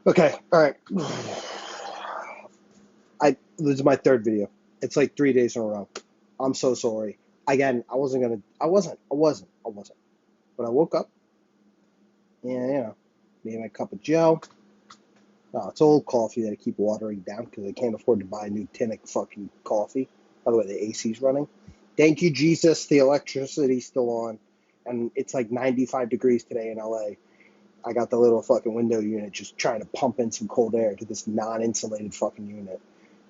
Okay, all right. This is my third video. It's like 3 days in a row. I'm so sorry. Again, I wasn't. But I woke up and, made my cup of Joe. It's old coffee that I keep watering down because I can't afford to buy a new tin of fucking coffee. By the way, the AC's running. Thank you, Jesus. The electricity's still on. And it's like 95 degrees today in LA. I got the little fucking window unit just trying to pump in some cold air to this non-insulated fucking unit.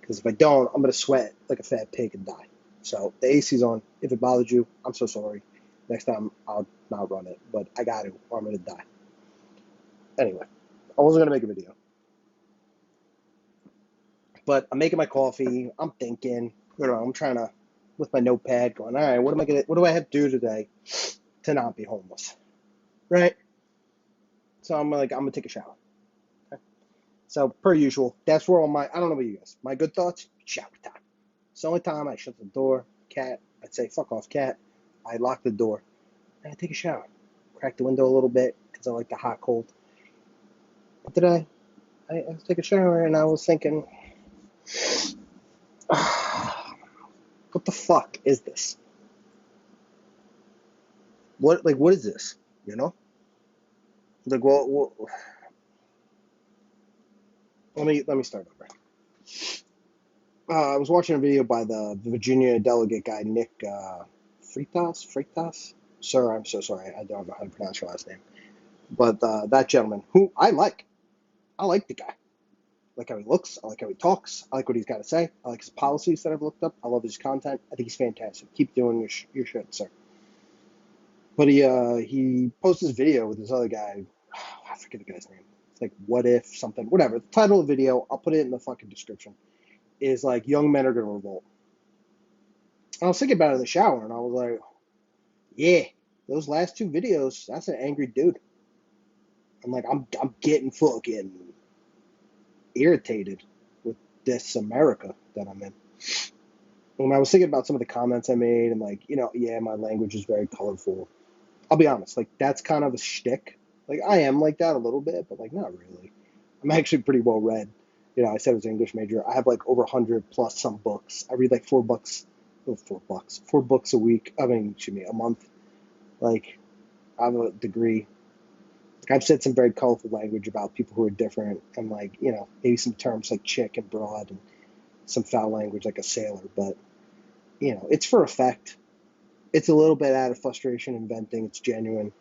Because if I don't, I'm going to sweat like a fat pig and die. So the AC's on. If it bothers you, I'm so sorry. Next time, I'll not run it. But I got to, or I'm going to die. Anyway, I wasn't going to make a video. But I'm making my coffee. I'm thinking, I'm trying to, with my notepad, going, all right, what do I have to do today to not be homeless? Right? So I'm going to take a shower. So, per usual, that's where I don't know about you guys. My good thoughts, shower time. It's the only time I shut the door, cat, I'd say, fuck off, cat. I lock the door, and I take a shower. Crack the window a little bit, because I like the hot cold. But today, I take a shower, and I was thinking, what the fuck is this? What is this, Like, well let me start over. I was watching a video by the Virginia delegate guy, Nick Freitas? Sir, I'm so sorry. I don't know how to pronounce your last name. But that gentleman, who I like the guy. I like how he looks. I like how he talks. I like what he's got to say. I like his policies that I've looked up. I love his content. I think he's fantastic. Keep doing your shit, sir. But he posted this video with this other guy. I forget the guy's name. It's like, what if something, whatever. The title of the video, I'll put it in the fucking description, is like, young men are going to revolt. And I was thinking about it in the shower, and I was like, yeah, those last two videos, that's an angry dude. I'm like, I'm getting fucking irritated with this America that I'm in. When I was thinking about some of the comments I made, and like, yeah, my language is very colorful. I'll be honest, like, that's kind of a shtick. Like, I am like that a little bit, but like, not really. I'm actually pretty well read. I said I was an English major. I have like over 100 plus some books. I read like 4 books a week. A month. Like, I have a degree. Like, I've said some very colorful language about people who are different, and like, maybe some terms like chick and broad, and some foul language like a sailor. But it's for effect. It's a little bit out of frustration and venting. It's genuine,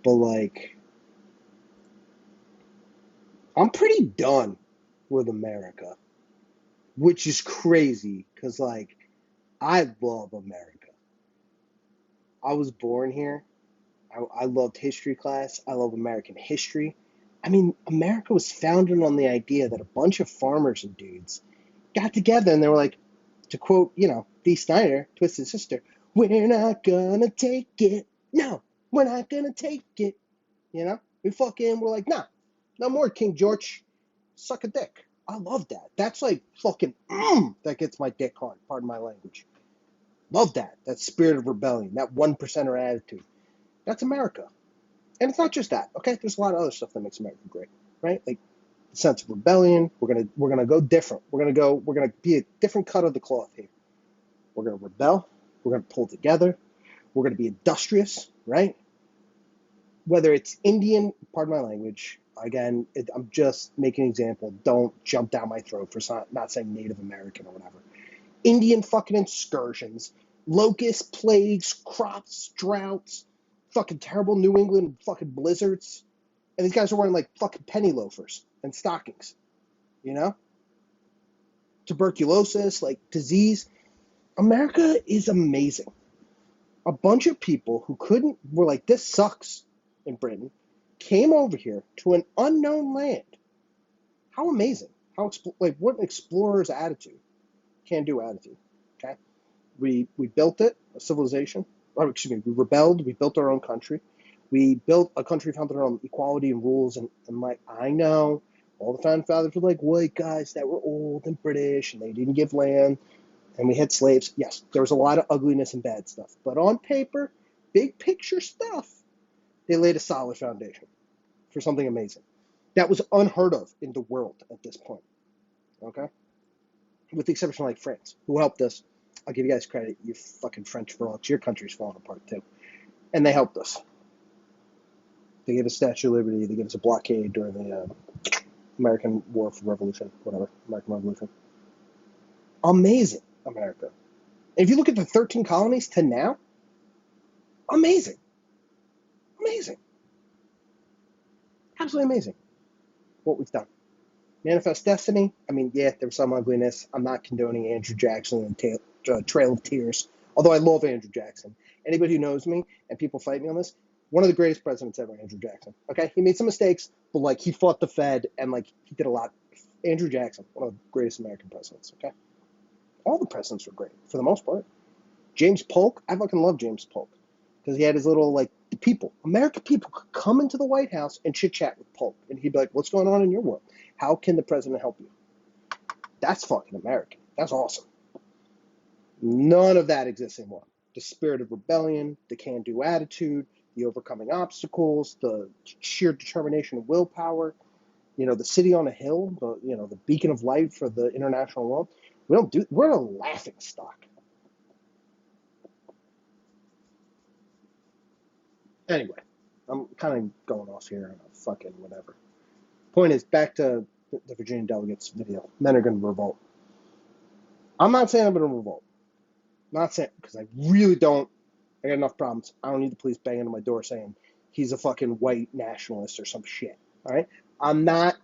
but like, I'm pretty done with America, which is crazy because like, I love America. I was born here. I loved history class. I love American history. I mean, America was founded on the idea that a bunch of farmers and dudes got together and they were like, to quote, Dee Snider, Twisted Sister, we're not gonna take it. No, we're not gonna take it. We're like, nah, no more King George. Suck a dick. I love that. That's like fucking, that gets my dick hard. Pardon my language. Love that. That spirit of rebellion, that 1%er attitude. That's America. And it's not just that, okay? There's a lot of other stuff that makes America great, right? Like the sense of rebellion. We're gonna go different. We're gonna be a different cut of the cloth here. We're gonna rebel. We're gonna pull together. We're gonna be industrious, right? Whether it's Indian, pardon my language. Again, I'm just making an example. Don't jump down my throat for not saying Native American or whatever. Indian fucking excursions, locusts, plagues, crops, droughts, fucking terrible New England fucking blizzards. And these guys are wearing like fucking penny loafers and stockings, Tuberculosis, like disease. America is amazing. A bunch of people who were like, this sucks in Britain, came over here to an unknown land. How amazing. What an explorer's attitude. Can-do attitude, okay? We built it, a civilization. We rebelled. We built our own country. We built a country founded on equality and rules. And like, I know all the founding fathers were like white guys that were old and British, and they didn't give land, and we had slaves. Yes, there was a lot of ugliness and bad stuff. But on paper, big picture stuff, they laid a solid foundation for something amazing. That was unheard of in the world at this point. Okay? With the exception of like France, who helped us. I'll give you guys credit, you fucking French frauds. Your country's falling apart too. And they helped us. They gave us Statue of Liberty. They gave us a blockade during the American War for Revolution, whatever, American Revolution. Amazing, America. And if you look at the 13 colonies to now, amazing. Amazing. Absolutely amazing what we've done. Manifest Destiny, I mean, yeah, there was some ugliness. I'm not condoning Andrew Jackson and Trail of Tears, although I love Andrew Jackson. Anybody who knows me, and people fight me on this, one of the greatest presidents ever, Andrew Jackson. Okay? He made some mistakes, but, like, he fought the Fed, and, like, he did a lot. Andrew Jackson, one of the greatest American presidents, okay? All the presidents were great, for the most part. James Polk, I fucking love James Polk, because he had his little, like, the people. American people could come into the White House and chit-chat with Polk, and he'd be like, what's going on in your world? How can the president help you? That's fucking American. That's awesome. None of that exists anymore. The spirit of rebellion, the can-do attitude, the overcoming obstacles, the sheer determination and willpower, the city on a hill, the beacon of light for the international world. We're a laughing stock. Anyway, I'm kind of going off here on a fucking whatever. Point is, back to the Virginia delegates video. Men are going to revolt. I'm not saying I'm going to revolt. Not saying, because I really don't. I got enough problems. I don't need the police banging on my door saying he's a fucking white nationalist or some shit. All right? I'm not. I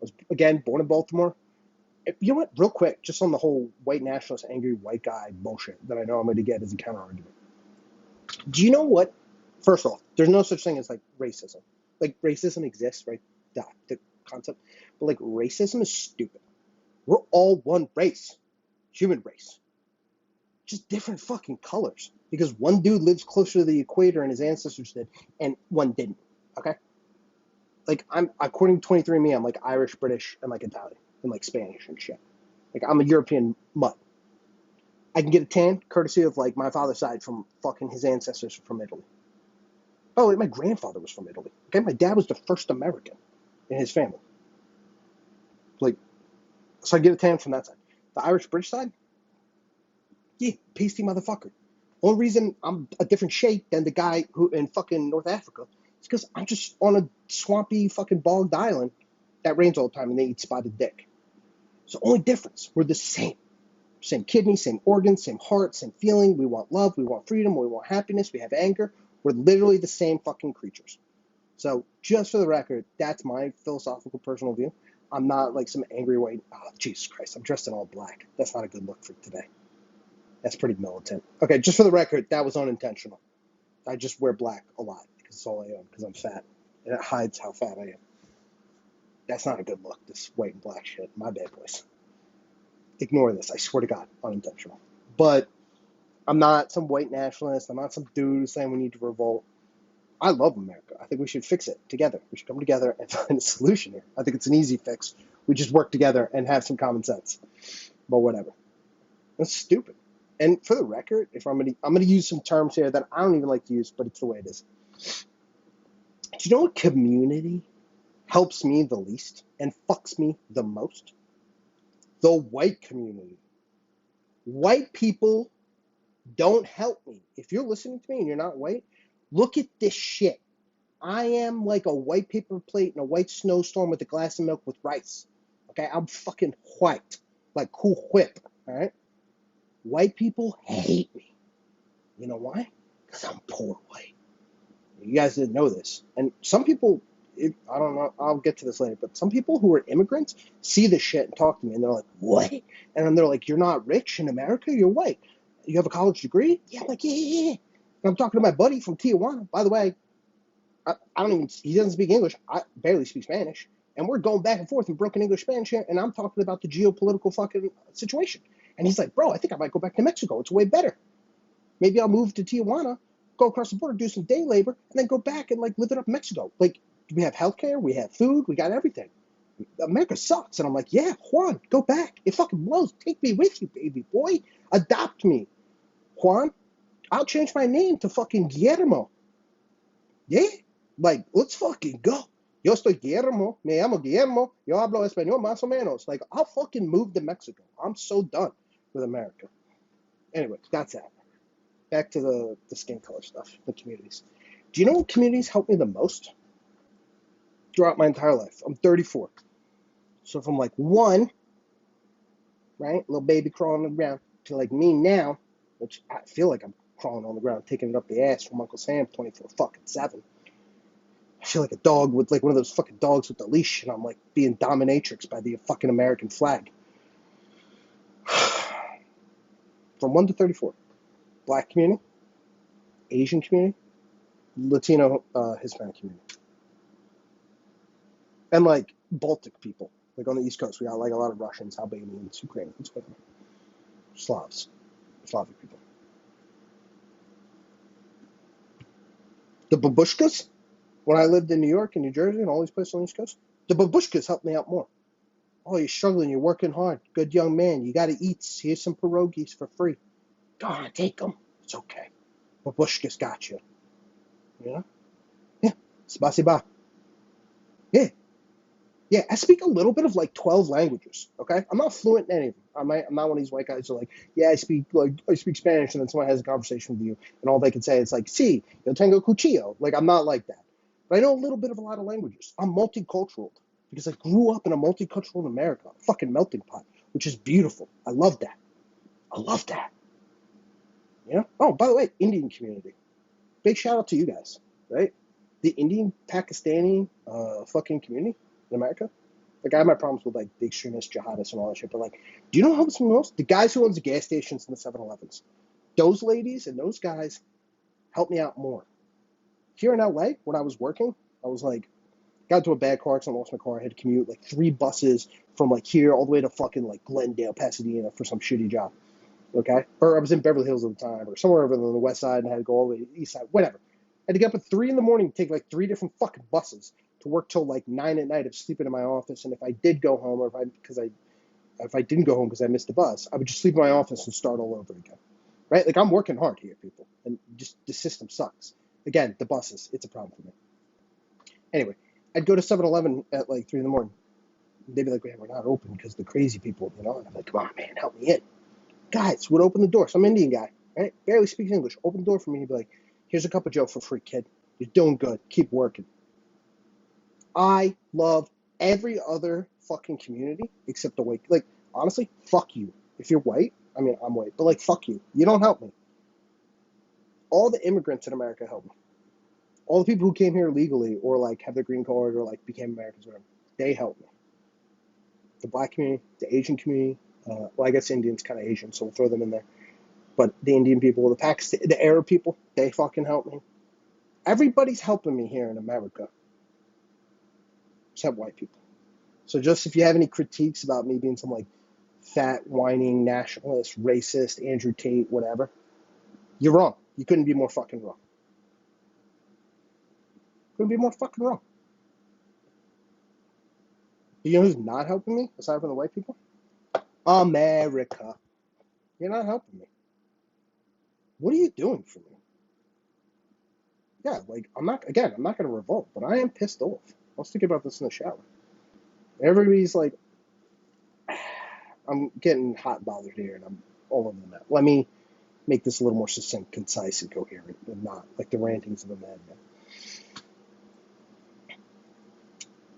was, again, born in Baltimore. You know what? Real quick, just on the whole white nationalist, angry white guy bullshit that I know I'm going to get as a counter argument. Do you know what? First off, there's no such thing as like racism. Like racism exists, right? The concept. But like racism is stupid. We're all one race. Human race. Just different fucking colors. Because one dude lives closer to the equator and his ancestors did, and one didn't. Okay? Like, according to 23andMe, I'm like Irish, British, and like Italian, and like Spanish and shit. Like, I'm a European mutt. I can get a tan, courtesy of like my father's side from fucking his ancestors from Italy. Oh, my grandfather was from Italy. Okay? My dad was the first American in his family. Like, so I get a tan from that side. The Irish, British side? Yeah, pasty motherfucker. Only reason I'm a different shade than the guy who in fucking North Africa is because I'm just on a swampy fucking bogged island that rains all the time and they eat spotted dick. So only difference, we're the same. Same kidney, same organs, same heart, same feeling. We want love, we want freedom, we want happiness, we have anger. We're literally the same fucking creatures. So just for the record, that's my philosophical personal view. I'm not like some angry white, oh, Jesus Christ, I'm dressed in all black. That's not a good look for today. That's pretty militant. Okay, just for the record, that was unintentional. I just wear black a lot because it's all I own because I'm fat. And it hides how fat I am. That's not a good look, this white and black shit. My bad, boys. Ignore this. I swear to God, unintentional. But I'm not some white nationalist. I'm not some dude who's saying we need to revolt. I love America. I think we should fix it together. We should come together and find a solution here. I think it's an easy fix. We just work together and have some common sense. But whatever. That's stupid. And for the record, if I'm gonna use some terms here that I don't even like to use, but it's the way it is. Do you know what community helps me the least and fucks me the most? The white community. White people don't help me. If you're listening to me and you're not white, look at this shit. I am like a white paper plate in a white snowstorm with a glass of milk with rice. Okay? I'm fucking white. Like Cool Whip. All right? White people hate me. You know why? Because I'm poor white. You guys didn't know this. And some people, I don't know, I'll get to this later, but some people who are immigrants see this shit and talk to me, and they're like, what? And then they're like, you're not rich in America? You're white. You have a college degree? Yeah, I'm like, yeah. And I'm talking to my buddy from Tijuana. By the way, he doesn't speak English. I barely speak Spanish. And we're going back and forth in broken English Spanish here, and I'm talking about the geopolitical fucking situation. And he's like, bro, I think I might go back to Mexico. It's way better. Maybe I'll move to Tijuana, go across the border, do some day labor, and then go back and like live it up in Mexico. Like, we have healthcare, we have food, we got everything. America sucks. And I'm like, yeah, Juan, go back. It fucking blows. Take me with you, baby boy. Adopt me. Juan, I'll change my name to fucking Guillermo. Yeah? Like, let's fucking go. Yo estoy Guillermo, me llamo Guillermo, yo hablo español más o menos. Like, I'll fucking move to Mexico. I'm so done with America. Anyway, that's that. Back to the skin color stuff, the communities. Do you know what communities help me the most throughout my entire life? I'm 34. So from like one, right, little baby crawling on the ground, to like me now, which I feel like I'm crawling on the ground, taking it up the ass from Uncle Sam 24 fucking 7. I feel like a dog with like one of those fucking dogs with the leash, and I'm like being dominatrix by the fucking American flag. From 1 to 34. Black community, Asian community, Latino, Hispanic community. And like Baltic people. Like on the East Coast, we got like a lot of Russians, Albanians, Ukrainians, whatever. Slavs, Slavic people. The babushkas, when I lived in New York and New Jersey and all these places on the East Coast, the babushkas helped me out more. Oh, you're struggling, you're working hard. Good young man, you got to eat. Here's some pierogies for free. Go on, take them. It's okay. Babushkas got you. You know? Yeah. Spasiba. Yeah. Yeah, I speak a little bit of like 12 languages, okay? I'm not fluent in any of them. I'm not one of these white guys who are like, yeah, I speak Spanish, and then someone has a conversation with you, and all they can say is like, sí, yo tengo cuchillo. Like, I'm not like that. But I know a little bit of a lot of languages. I'm multicultural because I grew up in a multicultural America, a fucking melting pot, which is beautiful. I love that. I love that. You know? Oh, by the way, Indian community. Big shout out to you guys, right? The Indian Pakistani fucking community in America. Like, I have my problems with like the extremist jihadists and all that shit, but like, do you know who helps me most? The guys who owns the gas stations and the 7-Elevens. Those ladies and those guys help me out more. Here in LA, when I was working, I was like, got into a bad car accident, lost my car. I had to commute like 3 buses from like here all the way to fucking like Glendale, Pasadena for some shitty job. Okay? Or I was in Beverly Hills at the time, or somewhere over on the west side, and I had to go all the way to the east side, whatever. I had to get up at 3 in the morning to take like 3 different fucking buses to work till like 9 at night of sleeping in my office. And if I did go home, or if I didn't go home because I missed the bus, I would just sleep in my office and start all over again. Right? Like, I'm working hard here, people. And just the system sucks. Again, the buses, it's a problem for me. Anyway, I'd go to 7-Eleven at like 3 in the morning. They'd be like, man, we're not open because the crazy people, you know? And I'm like, come on, man, help me in. Guys would open the door. Some Indian guy, right? Barely speaks English. Open the door for me. He'd be like, here's a cup of Joe for free, kid. You're doing good. Keep working. I love every other fucking community except the white. Like, honestly, fuck you. If you're white, I mean, I'm white, but like, fuck you. You don't help me. All the immigrants in America help me. All the people who came here legally or like have their green card or like became Americans, whatever, they help me. The black community, the Asian community, well, I guess Indian's kind of Asian, so we'll throw them in there. But the Indian people, the Pakistan, the Arab people, they fucking help me. Everybody's helping me here in America, except white people. So just if you have any critiques about me being some like fat, whining, nationalist, racist, Andrew Tate, whatever, you're wrong. You couldn't be more fucking wrong. Couldn't be more fucking wrong. You know who's not helping me, aside from the white people? America. You're not helping me. What are you doing for me? Yeah, like, I'm not going to revolt, but I am pissed off. I was thinking about this in the shower. Everybody's like, I'm getting hot and bothered here, and I'm all over the map. Let me make this a little more succinct, concise, and coherent, and not like the rantings of a madman.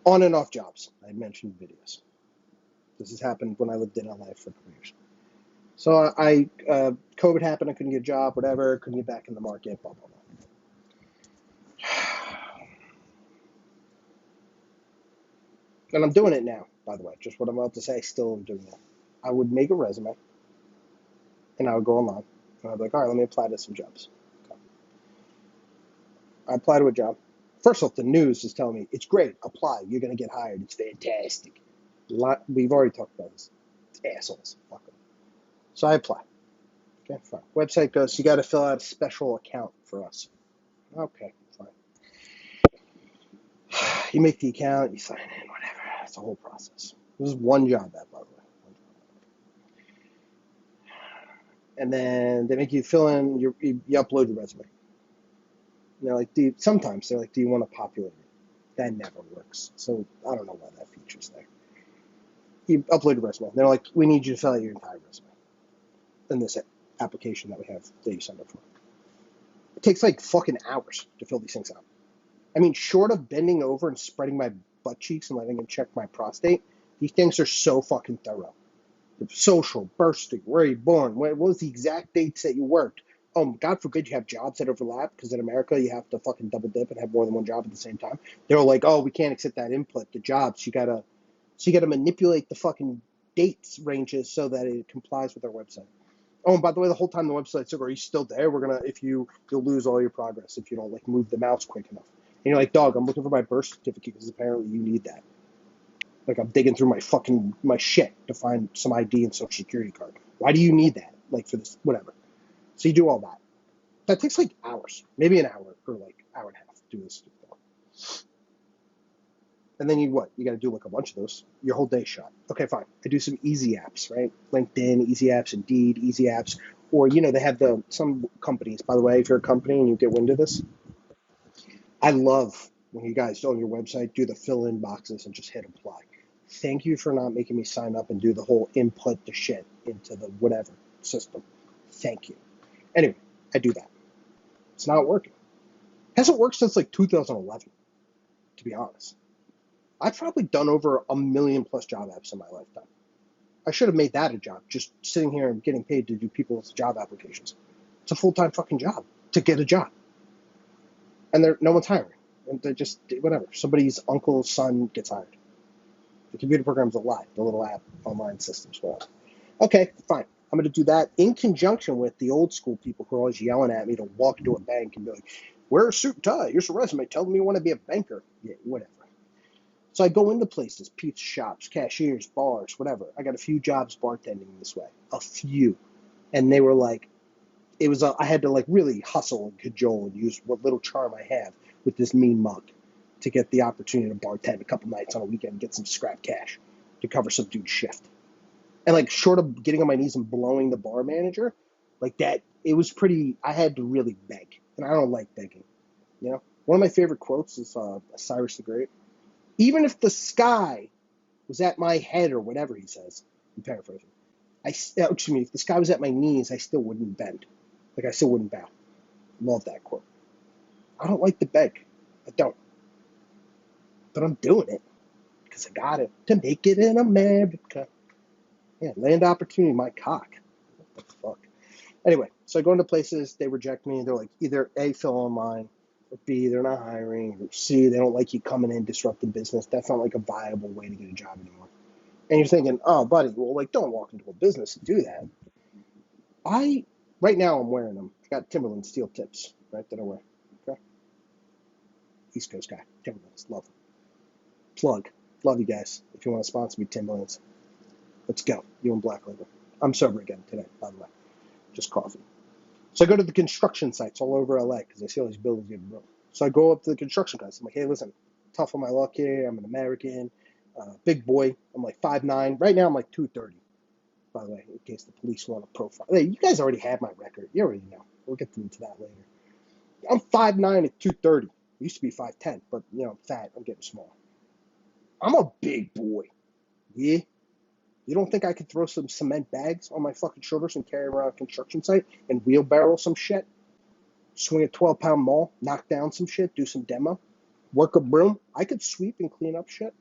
On and off jobs. I had mentioned videos. This has happened when I lived in LA for a couple years. So COVID happened, I couldn't get a job, whatever, couldn't get back in the market, blah, blah, blah. And I'm doing it now, by the way. Just what I'm about to say, still am doing it. I would make a resume, and I would go online, and I'd be like, all right, let me apply to some jobs. Okay. I apply to a job. First off, the news is telling me, it's great, apply, you're going to get hired, it's fantastic. We've already talked about this. It's assholes. Fuck them. So I apply. Okay, fine. Website goes, you got to fill out a special account for us. Okay, fine. You make the account, you sign in, whatever. It's a whole process. This is one job, by the way. And then they make you fill in, you upload your resume. And they're like, sometimes they're like, do you want to populate it? That never works. So I don't know why that feature's there. You upload your resume. They're like, we need you to fill out your entire resume in this application that we have that you signed up for. It takes like fucking hours to fill these things out. I mean, short of bending over and spreading my butt cheeks and letting him check my prostate, these things are so fucking thorough. Social, bursting, where are you born, what was the exact dates that you worked? Oh, God forbid you have jobs that overlap, because in America you have to fucking double dip and have more than one job at the same time. They're like, oh, we can't accept that input, the jobs. You gotta manipulate the fucking dates ranges so that it complies with our website. Oh, and by the way, the whole time the website's like, are you still there? You'll lose all your progress if you don't like move the mouse quick enough. And you're like, dog, I'm looking for my birth certificate because apparently you need that. Like, I'm digging through my shit to find some ID and social security card. Why do you need that? Like, for this, whatever. So you do all that. That takes like hours, maybe an hour or like hour and a half to do this stuff. And then you got to do like a bunch of those. Your whole day shot. Okay, fine. I do some easy apps, right? LinkedIn, easy apps, Indeed, easy apps. Or, they have some companies, by the way, if you're a company and you get wind of this, I love when you guys on your website do the fill-in boxes and just hit apply. Thank you for not making me sign up and do the whole input the shit into the whatever system. Thank you. Anyway, I do that. It's not working. Hasn't worked since like 2011, to be honest. I've probably done over 1 million plus job apps in my lifetime. I should have made that a job, just sitting here and getting paid to do people's job applications. It's a full-time fucking job to get a job. And no one's hiring. And they're just, whatever. Somebody's uncle's son gets hired. The computer program's a lie. The little app, online systems, whatever. Okay, fine. I'm going to do that in conjunction with the old school people who are always yelling at me to walk into a bank and be like, wear a suit and tie. Here's a resume. Tell them you want to be a banker. Yeah, whatever. So I go into places, pizza shops, cashiers, bars, whatever. I got a few jobs bartending this way. A few. And they were like, I had to like really hustle and cajole and use what little charm I have with this mean mug to get the opportunity to bartend a couple nights on a weekend and get some scrap cash to cover some dude's shift. And like short of getting on my knees and blowing the bar manager, like that, it was pretty, I had to really beg. And I don't like begging. One of my favorite quotes is Cyrus the Great. Even if the sky was at my head or whatever he says, I'm paraphrasing. If the sky was at my knees, I still wouldn't bend. Like I still wouldn't bow. Love that quote. I don't like to beg. I don't. But I'm doing it because I got it to make it in America. Yeah, land opportunity, my cock. What the fuck? Anyway, so I go into places, they reject me. They're like, either A, fill online, or B, they're not hiring, or C, they don't like you coming in disrupting business. That's not like a viable way to get a job anymore. And you're thinking, oh, buddy, well, like, don't walk into a business and do that. Right now I'm wearing them. I got Timberland steel tips, right, that I wear. Okay? East Coast guy, Timberlands, love them. Plug. Love you guys. If you want to sponsor me, Timberlands. Let's go. You and Black Label. I'm sober again today, by the way. Just coffee. So I go to the construction sites all over LA because I see all these buildings getting built. So I go up to the construction guys. I'm like, hey, listen, tough on my luck here. I'm an American, big boy. I'm like 5'9". Right now I'm like 230, by the way, in case the police want to profile. Hey, you guys already have my record. You already know. We'll get into that later. I'm 5'9" at 230. Used to be 5'10", but, I'm fat. I'm getting small. I'm a big boy. Yeah? You don't think I could throw some cement bags on my fucking shoulders and carry around a construction site and wheelbarrow some shit? Swing a 12-pound maul, knock down some shit, do some demo, work a broom? I could sweep and clean up shit.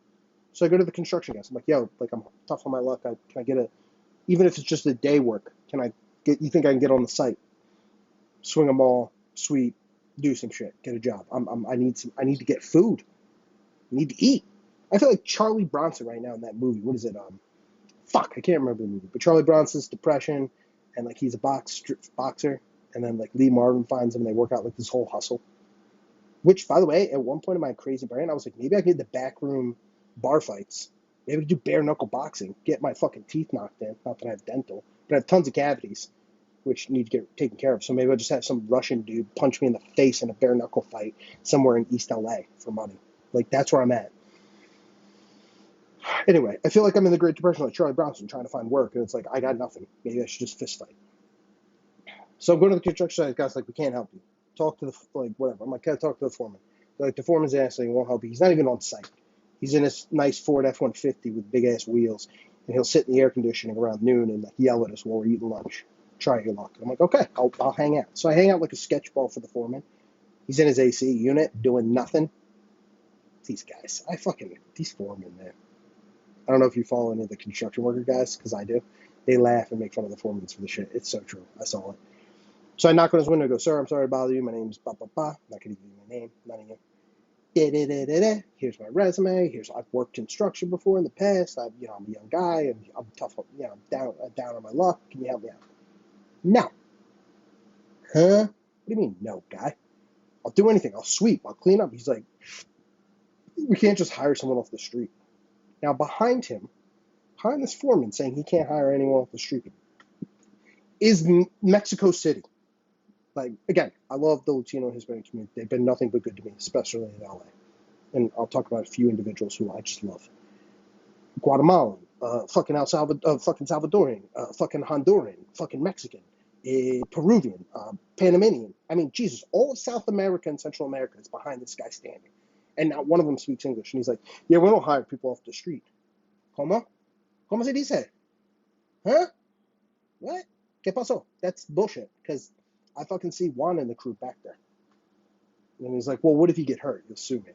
So I go to the construction guys. I'm like, yo, like I'm tough on my luck. Can I get even if it's just a day work, you think I can get on the site? Swing a maul, sweep, do some shit, get a job. I need to get food. I need to eat. I feel like Charlie Bronson right now in that movie. What is it? I can't remember the movie. But Charlie Bronson's depression, and like he's a boxer, and then like Lee Marvin finds him, and they work out like this whole hustle. Which, by the way, at one point in my crazy brain, I was like, maybe I could get the backroom bar fights. Maybe I could do bare knuckle boxing, get my fucking teeth knocked in. Not that I have dental, but I have tons of cavities, which need to get taken care of. So maybe I'll just have some Russian dude punch me in the face in a bare knuckle fight somewhere in East LA for money. Like that's where I'm at. Anyway, I feel like I'm in the Great Depression like Charlie Bronson trying to find work, and it's like, I got nothing. Maybe I should just fist fight. So I'm going to the construction site. The guy's like, we can't help you. Talk to whatever. I'm like, can I talk to the foreman? Like, the foreman's asking, he won't help you. He's not even on site. He's in this nice Ford F-150 with big-ass wheels, and he'll sit in the air conditioning around noon and like, yell at us while we're eating lunch. Try your luck. I'm like, okay, I'll hang out. So I hang out like a sketch ball for the foreman. He's in his AC unit doing nothing. These guys, these foremen, man. I don't know if you follow any of the construction worker guys, because I do. They laugh and make fun of the foremen for the shit. It's so true. I saw it. So I knock on his window and go, sir, I'm sorry to bother you. My name's ba ba ba. I'm not going to give you my name. None of you. Da-da-da-da-da. Here's my resume. I've worked construction before in the past. I'm a young guy and I'm tough. I'm down on my luck. Can you help me out? No. Huh? What do you mean, no, guy? I'll do anything. I'll sweep. I'll clean up. He's like, we can't just hire someone off the street. Now, behind this foreman saying he can't hire anyone off the street, is Mexico City. Like, again, I love the Latino and Hispanic community. They've been nothing but good to me, especially in LA. And I'll talk about a few individuals who I just love. Guatemalan, fucking Salvadorian, fucking Honduran, fucking Mexican, Peruvian, Panamanian. I mean, Jesus, all of South America and Central America is behind this guy standing. And not one of them speaks English. And he's like, yeah, we don't hire people off the street. ¿Cómo? ¿Cómo se dice? Huh? What? ¿Qué pasó? That's bullshit, because I fucking see Juan and the crew back there. And he's like, well, what if you get hurt? You'll sue me.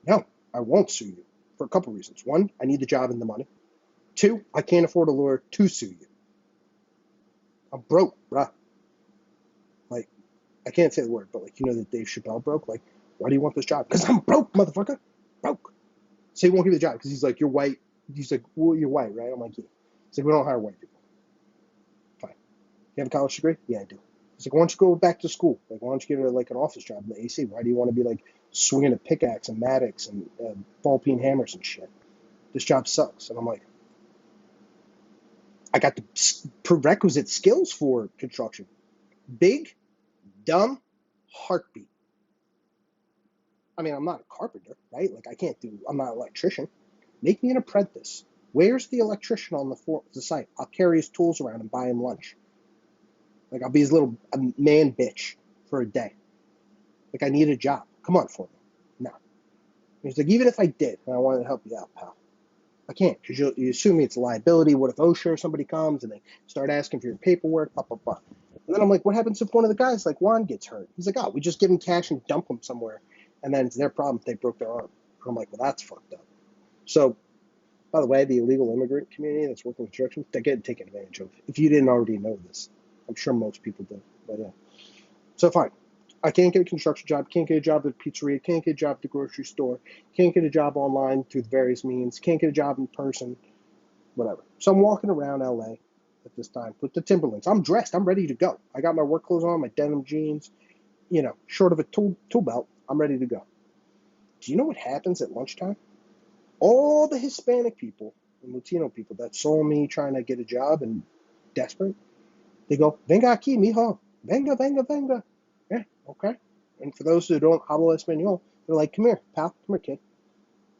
No, I won't sue you for a couple reasons. One, I need the job and the money. Two, I can't afford a lawyer to sue you. I'm broke, bruh. Like, I can't say the word, but like, you know that Dave Chappelle broke? Like, why do you want this job? Because I'm broke, motherfucker. Broke. So he won't give you the job because he's like, you're white. He's like, well, you're white, right? I'm like, yeah. He's like, we don't hire white people. Fine. You have a college degree? Yeah, I do. He's like, why don't you go back to school? Like, why don't you get like an office job in the AC? Why do you want to be like swinging a pickaxe and Maddox and ball peen hammers and shit? This job sucks. And I'm like, I got the prerequisite skills for construction. Big, dumb, heartbeat. I mean, I'm not a carpenter, right? Like, I'm not an electrician. Make me an apprentice. Where's the electrician on the site? I'll carry his tools around and buy him lunch. Like, I'll be his little man bitch for a day. Like, I need a job. Come on, for me. No. He's like, even if I did, and I wanted to help you out, pal, I can't, because you assume it's a liability. What if OSHA or somebody comes and they start asking for your paperwork, blah, blah, blah. And then I'm like, what happens if one of the guys, like Juan, gets hurt? He's like, oh, we just give him cash and dump him somewhere, and then it's their problem if they broke their arm. And I'm like, well, that's fucked up. So, by the way, the illegal immigrant community that's working construction, they're getting taken advantage of. If you didn't already know this, I'm sure most people do, but yeah. So fine. I can't get a construction job, can't get a job at a pizzeria, can't get a job at the grocery store, can't get a job online through the various means, can't get a job in person, whatever. So I'm walking around LA at this time with the Timberlands. I'm dressed. I'm ready to go. I got my work clothes on, my denim jeans, short of a tool belt. I'm ready to go. Do you know what happens at lunchtime? All the Hispanic people and Latino people that saw me trying to get a job and desperate, they go, venga aquí, mijo. Venga, venga, venga. Yeah, okay. And for those who don't hablo español, they're like, come here, pal. Come here, kid.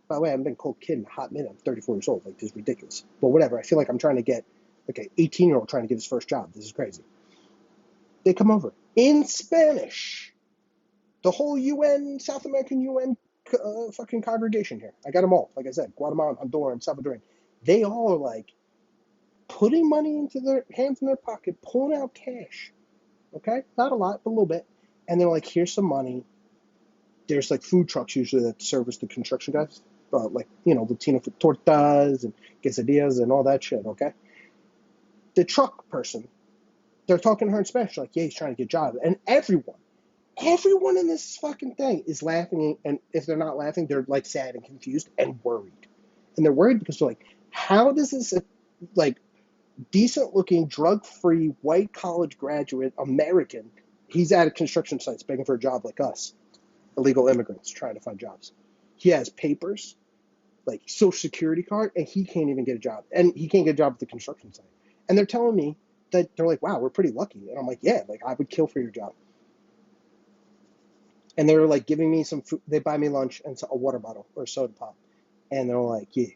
By the way, I haven't been called kid in a hot minute. I'm 34 years old. Like, this is ridiculous. But whatever. I feel like I'm trying to get, like, an 18-year-old trying to get his first job. This is crazy. They come over in Spanish. The whole South American UN fucking congregation here. I got them all. Like I said, Guatemalan, Honduran, Salvadoran. They all are, like, putting money into their hands in their pocket, pulling out cash. Okay? Not a lot, but a little bit. And they're like, here's some money. There's like food trucks usually that service the construction guys. Like, Latino for tortas and quesadillas and all that shit, okay? The truck person, they're talking to her in Spanish, like, yeah, he's trying to get a job. And everyone in this fucking thing is laughing. And if they're not laughing, they're like sad and confused and worried. And they're worried because they're like, how does this, like, decent-looking, drug-free, white college graduate American, he's at a construction sites begging for a job like us, illegal immigrants trying to find jobs. He has papers, like social security card, and he can't even get a job. And he can't get a job at the construction site. And they're telling me that they're like, wow, we're pretty lucky. And I'm like, yeah, like I would kill for your job. And they're like giving me some food. They buy me lunch and a water bottle or a soda pop. And they're like, yeah,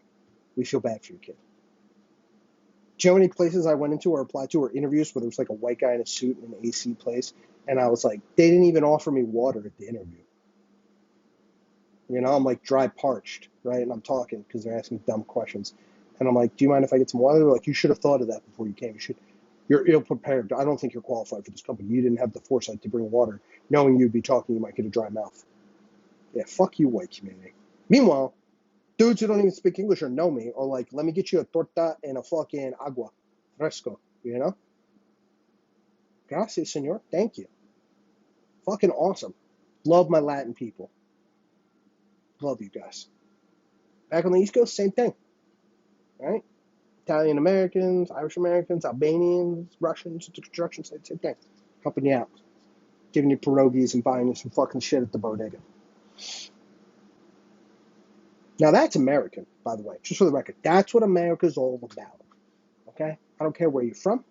we feel bad for your kid. Do you know how many places I went into or applied to or interviews where there was like a white guy in a suit in an AC place? And I was like, they didn't even offer me water at the interview. You know, I'm like dry parched, right? And I'm talking because they're asking dumb questions. And I'm like, do you mind if I get some water? They're like, you should have thought of that before you came. You're ill prepared. I don't think you're qualified for this company. You didn't have the foresight to bring water. Knowing you'd be talking, you might get a dry mouth. Yeah, fuck you, white community. Meanwhile, dudes who don't even speak English or know me are like, let me get you a torta and a fucking agua fresco, you know? Gracias, senor. Thank you. Fucking awesome. Love my Latin people. Love you guys. Back on the East Coast, same thing, right? Italian Americans, Irish Americans, Albanians, Russians, construction site, same thing. Helping you out. Giving you pierogies and buying you some fucking shit at the bodega. Now that's American, by the way, just for the record. That's what America's all about, okay? I don't care where you're from.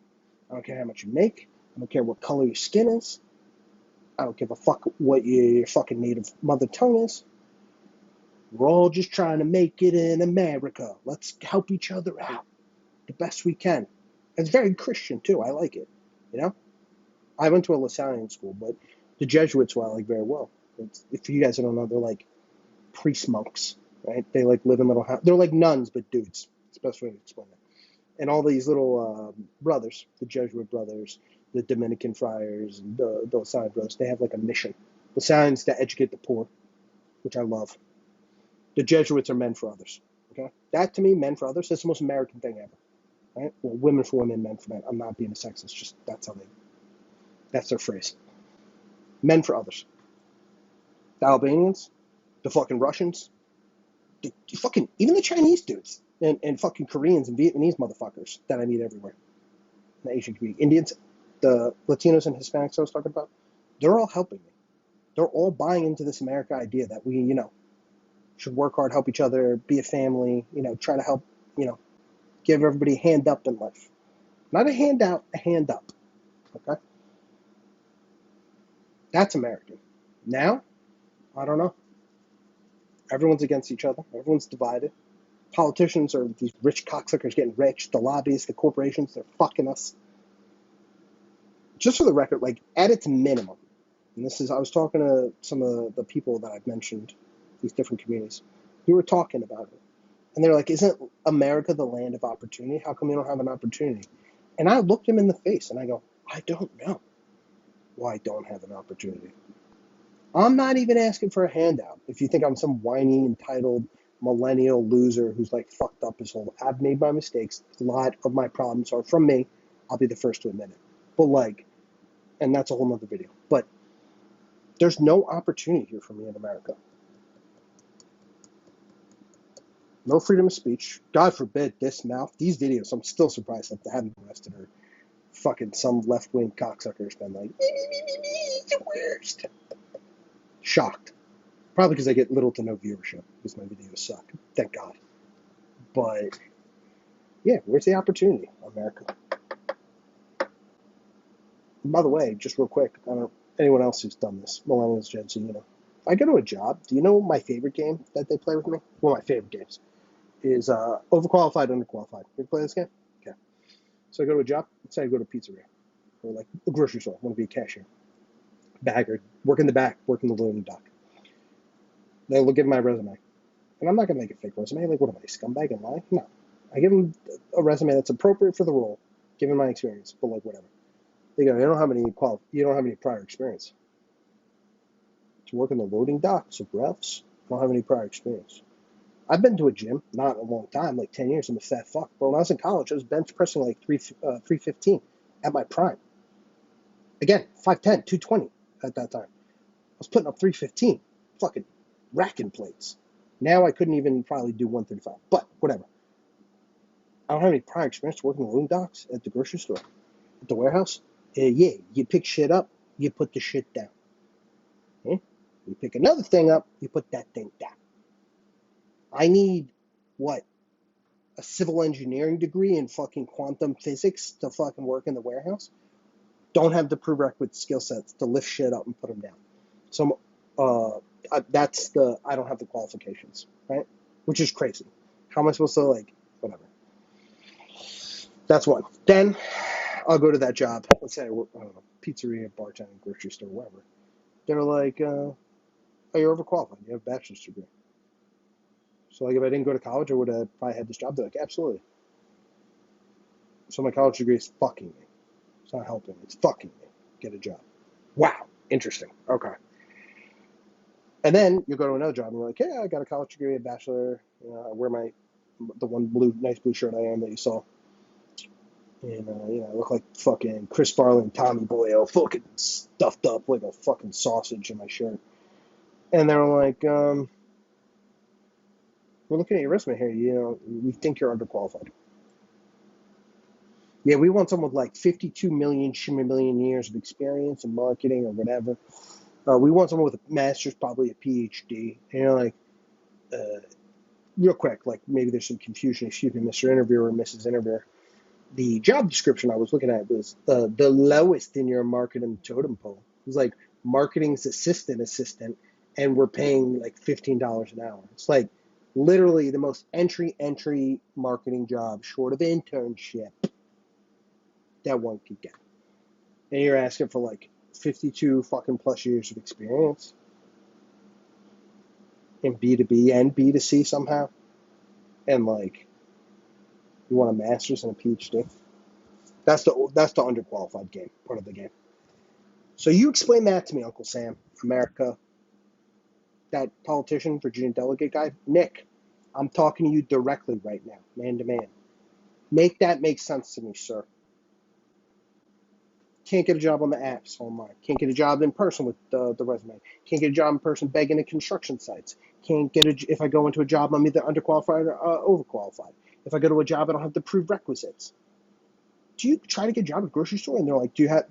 I don't care how much you make. I don't care what color your skin is. I don't give a fuck what your fucking native mother tongue is. We're all just trying to make it in America. Let's help each other out the best we can. It's very Christian, too. I like it, you know? I went to a Lasallian school, but the Jesuits were I like very well. If you guys don't know, they're like priest monks, right? They like live in little houses. They're like nuns, but dudes. It's the best way to explain it. And all these little brothers, the Jesuit brothers, the Dominican friars, and the Lasallian brothers, they have like a mission. Lasallians to educate the poor, which I love. The Jesuits are men for others. Okay, that to me, men for others, that's the most American thing ever. Right? Well, women for women, men for men. I'm not being a sexist. Just that's their phrase. Men for others. The Albanians, the fucking Russians, the fucking even the Chinese dudes, and fucking Koreans and Vietnamese motherfuckers that I meet everywhere. The Asian community, Indians, the Latinos and Hispanics I was talking about, they're all helping me. They're all buying into this America idea that we, should work hard, help each other, be a family, try to help, give everybody a hand up in life. Not a handout, a hand up. Okay? That's American. Now, I don't know. Everyone's against each other. Everyone's divided. Politicians are these rich cocksuckers getting rich. The lobbyists, the corporations, they're fucking us. Just for the record, like, at its minimum, and I was talking to some of the people that I've mentioned, these different communities, we were talking about it. And they're like, isn't America the land of opportunity? How come we don't have an opportunity? And I looked them in the face and I go, I don't know why I don't have an opportunity. I'm not even asking for a handout. If you think I'm some whiny, entitled, millennial loser who's like fucked up his whole, I've made my mistakes. A lot of my problems are from me. I'll be the first to admit it. But like, and that's a whole nother video. But there's no opportunity here for me in America. No freedom of speech. God forbid this mouth. These videos, I'm still surprised that they haven't been arrested or fucking some left-wing cocksucker's been like, it's the worst. Shocked. Probably because I get little to no viewership because my videos suck. Thank God. But, yeah, where's the opportunity, America? And by the way, just real quick, I don't know anyone else who's done this. Millennials, Gen Z, If I go to a job, do you know my favorite game that they play with me? One of my favorite games is overqualified, underqualified. You play this game? Okay. So I go to a job. Let's say I go to a pizzeria or like a grocery store. I want to be a cashier, bagger, work in the back, work in the loading dock. They'll look at my resume, and I'm not gonna make a fake resume. Like, what am I, scumbag and lie? No, I give them a resume that's appropriate for the role, given my experience. But like, whatever. They go, you don't have any prior experience to work in the loading docks of refs. I don't have any prior experience. I've been to a gym, not a long time, like 10 years. I'm a fat fuck. But when I was in college, I was bench pressing like 315 at my prime. Again, 5'10", 220 at that time. I was putting up 315, fucking racking plates. Now I couldn't even probably do 135, but whatever. I don't have any prior experience working the loom docks at the grocery store, at the warehouse. Yeah, you pick shit up, you put the shit down. You pick another thing up, you put that thing down. I need, what, a civil engineering degree in fucking quantum physics to fucking work in the warehouse? Don't have the prerequisite skill sets to lift shit up and put them down. So I don't have the qualifications, right? Which is crazy. How am I supposed to, like, whatever. That's one. Then I'll go to that job. Let's say I work, I don't know, pizzeria, bartending, grocery store, whatever. They're like, Oh, you're overqualified. You have a bachelor's degree. So, like, if I didn't go to college, I would have probably had this job. They're like, absolutely. So my college degree is fucking me. It's not helping. It's fucking me. Get a job. Wow. Interesting. Okay. And then you go to another job and you're like, yeah, I got a college degree, a bachelor. You know, I wear the one nice blue shirt I own that you saw. And, I look like fucking Chris Farley and Tommy Boyle, fucking stuffed up like a fucking sausage in my shirt. And they're like, we're looking at your resume here. We think you're underqualified. Yeah, we want someone with like 52 million years of experience in marketing or whatever. We want someone with a master's, probably a PhD. And real quick, like maybe there's some confusion. Excuse me, Mr. Interviewer or Mrs. Interviewer. The job description I was looking at was the lowest in your marketing totem pole. It was like marketing's assistant, and we're paying like $15 an hour. It's like literally the most entry marketing job short of internship that one could get. And you're asking for like 52 fucking plus years of experience in B2B and B2C somehow. And like, you want a master's and a PhD. That's the underqualified game, part of the game. So you explain that to me, Uncle Sam, America, that politician, Virginia delegate guy. Nick, I'm talking to you directly right now, man to man. Make that make sense to me, sir. Can't get a job on the apps online. Can't get a job in person with the resume. Can't get a job in person begging at construction sites. Can't get if I go into a job, I'm either underqualified or overqualified. If I go to a job, I don't have the prerequisites. Do you try to get a job at a grocery store? And they're like, do you have,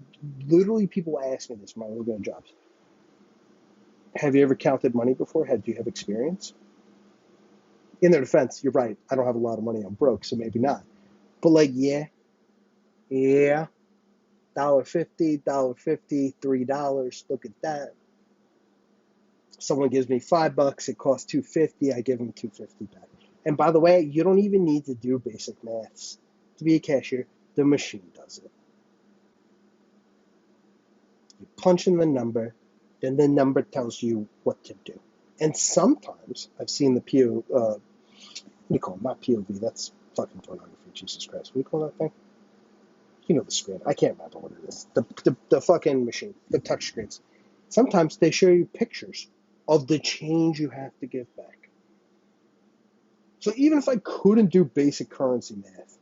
literally people ask me this when I look at jobs. Have you ever counted money before? Do you have experience? In their defense, you're right. I don't have a lot of money. I'm broke, so maybe not. But like, yeah, $1.50, $3. Look at that. Someone gives me $5, it costs $2.50. I give them $2.50 back. And by the way, you don't even need to do basic maths to be a cashier. The machine does it. You punch in the number, then the number tells you what to do. And sometimes I've seen the what do you call it? Not POV. That's fucking pornography. Jesus Christ. What do you call that thing? You know the screen. I can't remember what it is. The fucking machine. The touch screens. Sometimes they show you pictures of the change you have to give back. So even if I couldn't do basic currency math,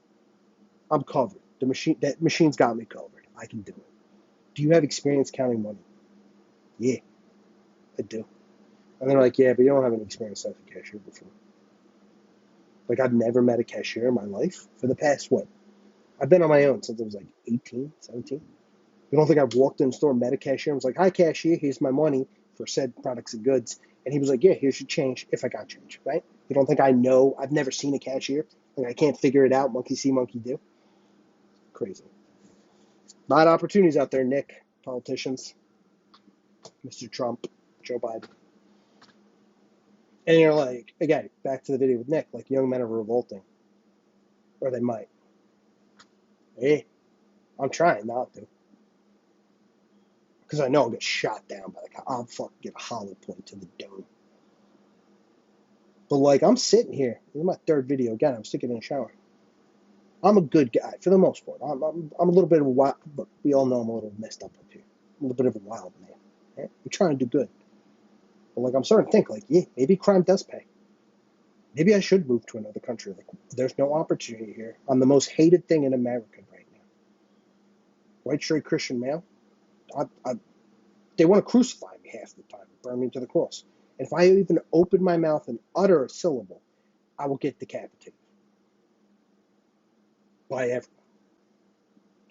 I'm covered. That machine's got me covered. I can do it. Do you have experience counting money? Yeah, I do. And they're like, yeah, but you don't have any experience as a cashier before. Like, I've never met a cashier in my life for the past, what? I've been on my own since I was like 18, 17. You don't think I've walked in the store, met a cashier, and was like, hi, cashier, here's my money for said products and goods. And he was like, yeah, here's your change, if I got change, right? You don't think I know? I've never seen a cashier. Like, I can't figure it out. Monkey see, monkey do. Crazy. A lot of opportunities out there, Nick. Politicians. Mr. Trump. Joe Biden. And you're like, again, back to the video with Nick, like young men are revolting. Or they might. Hey, I'm trying not to. Because I know I'll get shot down by I'll fucking get a hollow point to the dome. But like, I'm sitting here. This is my third video. Again, I'm sticking in the shower. I'm a good guy for the most part. I'm a little bit of a wild, but we all know I'm a little messed up here. I'm a little bit of a wild man. Right? I'm trying to do good. But like, I'm starting to think like, yeah, maybe crime does pay. Maybe I should move to another country. Like, there's no opportunity here. I'm the most hated thing in America right now. White straight Christian male. They want to crucify me half the time, burn me to the cross. And if I even open my mouth and utter a syllable, I will get decapitated by everyone.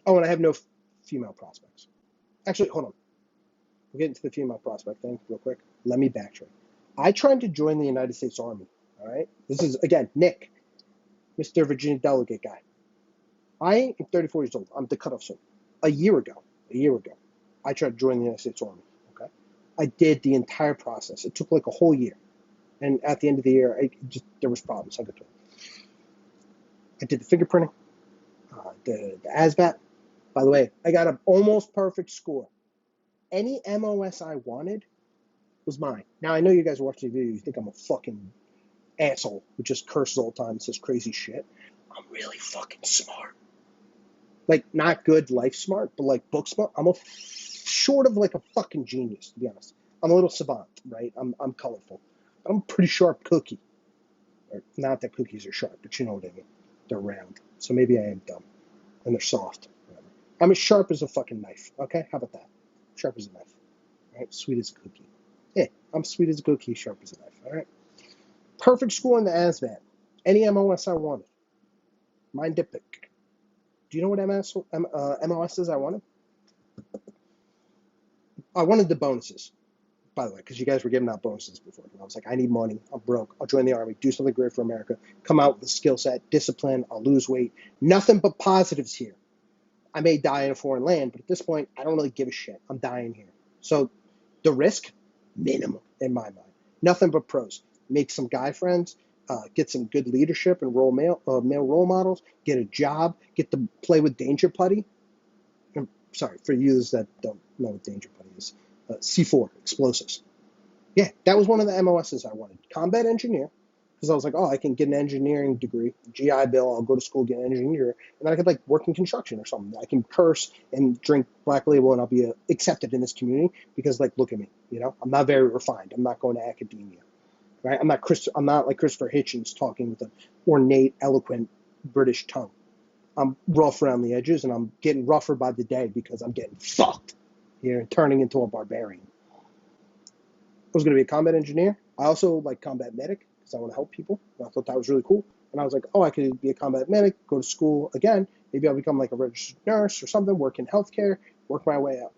Oh, and I have no female prospects. Actually, hold on. We'll get into the female prospect thing real quick. Let me backtrack. I tried to join the United States Army. All right. This is, again, Nick, Mr. Virginia delegate guy. I am 34 years old. I'm the cutoff soon. A year ago, I tried to join the United States Army. Okay. I did the entire process. It took like a whole year. And at the end of the year, there was problems. I did the fingerprinting, the ASVAT. By the way, I got an almost perfect score. Any MOS I wanted, was mine. Now, I know you guys are watching the video, you think I'm a fucking asshole who just curses all the time and says crazy shit. I'm really fucking smart. Like, not good life smart, but like book smart. I'm short of like a fucking genius, to be honest. I'm a little savant, right? I'm colorful. I'm a pretty sharp cookie. Or, not that cookies are sharp, but you know what I mean. They're round. So maybe I am dumb. And they're soft. Whatever. I'm as sharp as a fucking knife. Okay? How about that? Sharp as a knife. Right? Sweet as a cookie. Yeah, I'm sweet as a cookie, sharp as a knife. All right? Perfect score in the ASVAB. Any MOS I wanted. Mind dip pick. Do you know what MOS is I wanted? I wanted the bonuses, by the way, because you guys were giving out bonuses before. And I was like, I need money. I'm broke. I'll join the Army, do something great for America, come out with a skill set, discipline, I'll lose weight. Nothing but positives here. I may die in a foreign land, but at this point, I don't really give a shit. I'm dying here. So the risk, minimum in my mind. Nothing but pros. Make some guy friends, get some good leadership and male role models, get a job, get to play with Danger Putty. Sorry, for you that don't know what Danger Putty is. C4, explosives. Yeah, that was one of the MOSs I wanted. Combat engineer, because I was like, oh, I can get an engineering degree, GI Bill, I'll go to school, get an engineer, and then I could like work in construction or something. I can curse and drink Black Label and I'll be accepted in this community because, like, look at me, you know, I'm not very refined. I'm not going to academia, right? I'm not like Christopher Hitchens talking with an ornate, eloquent British tongue. I'm rough around the edges, and I'm getting rougher by the day because I'm getting fucked here and turning into a barbarian. I was going to be a combat engineer. I also like combat medic because I want to help people. And I thought that was really cool. And I was like, oh, I could be a combat medic, go to school again. Maybe I'll become like a registered nurse or something, work in healthcare, work my way up.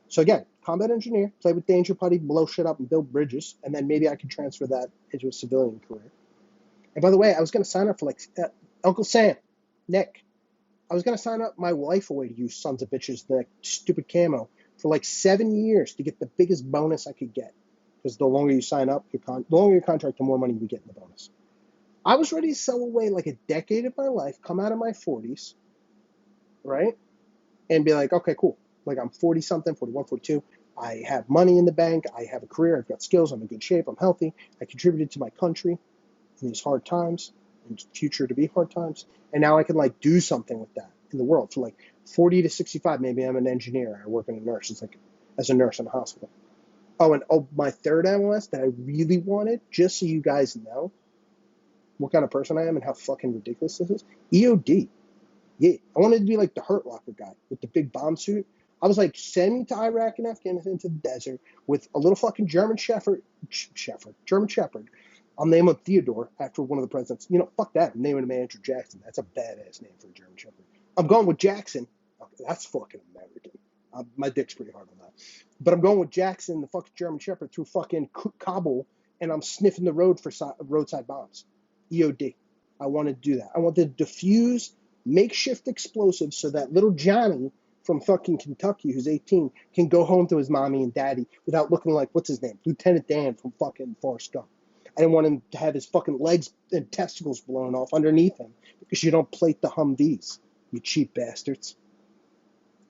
So again, combat engineer, play with Danger Putty, blow shit up and build bridges. And then maybe I could transfer that into a civilian career. And by the way, I was going to sign up for like Uncle Sam, Nick. I was going to sign up my life away to you sons of bitches, the stupid camo, for like 7 years to get the biggest bonus I could get. Because the longer you sign up, the longer your contract, the more money you get in the bonus. I was ready to sell away like a decade of my life, come out of my 40s, right? And be like, okay, cool. Like I'm 40-something, 41, 42. I have money in the bank. I have a career. I've got skills. I'm in good shape. I'm healthy. I contributed to my country in these hard times, in future to be hard times. And now I can like do something with that in the world. For like 40 to 65, maybe I'm an engineer. I work in a nurse. It's like as a nurse in a hospital. Oh, and my third MOS that I really wanted, just so you guys know what kind of person I am and how fucking ridiculous this is, EOD. Yeah, I wanted to be like the Hurt Locker guy with the big bomb suit. I was like, send me to Iraq and Afghanistan to the desert with a little fucking German Shepherd. I'll name him Theodore after one of the presidents. You know, fuck that. I'm naming him Andrew Jackson. That's a badass name for a German Shepherd. I'm going with Jackson. Okay, that's fucking American. My dick's pretty hard on that. But I'm going with Jackson, the fucking German Shepherd, through fucking Kabul, and I'm sniffing the road for roadside bombs. EOD. I want to do that. I want to diffuse makeshift explosives so that little Johnny from fucking Kentucky, who's 18, can go home to his mommy and daddy without looking like, what's his name? Lieutenant Dan from fucking Forrest Gump. I didn't want him to have his fucking legs and testicles blown off underneath him because you don't plate the Humvees, you cheap bastards.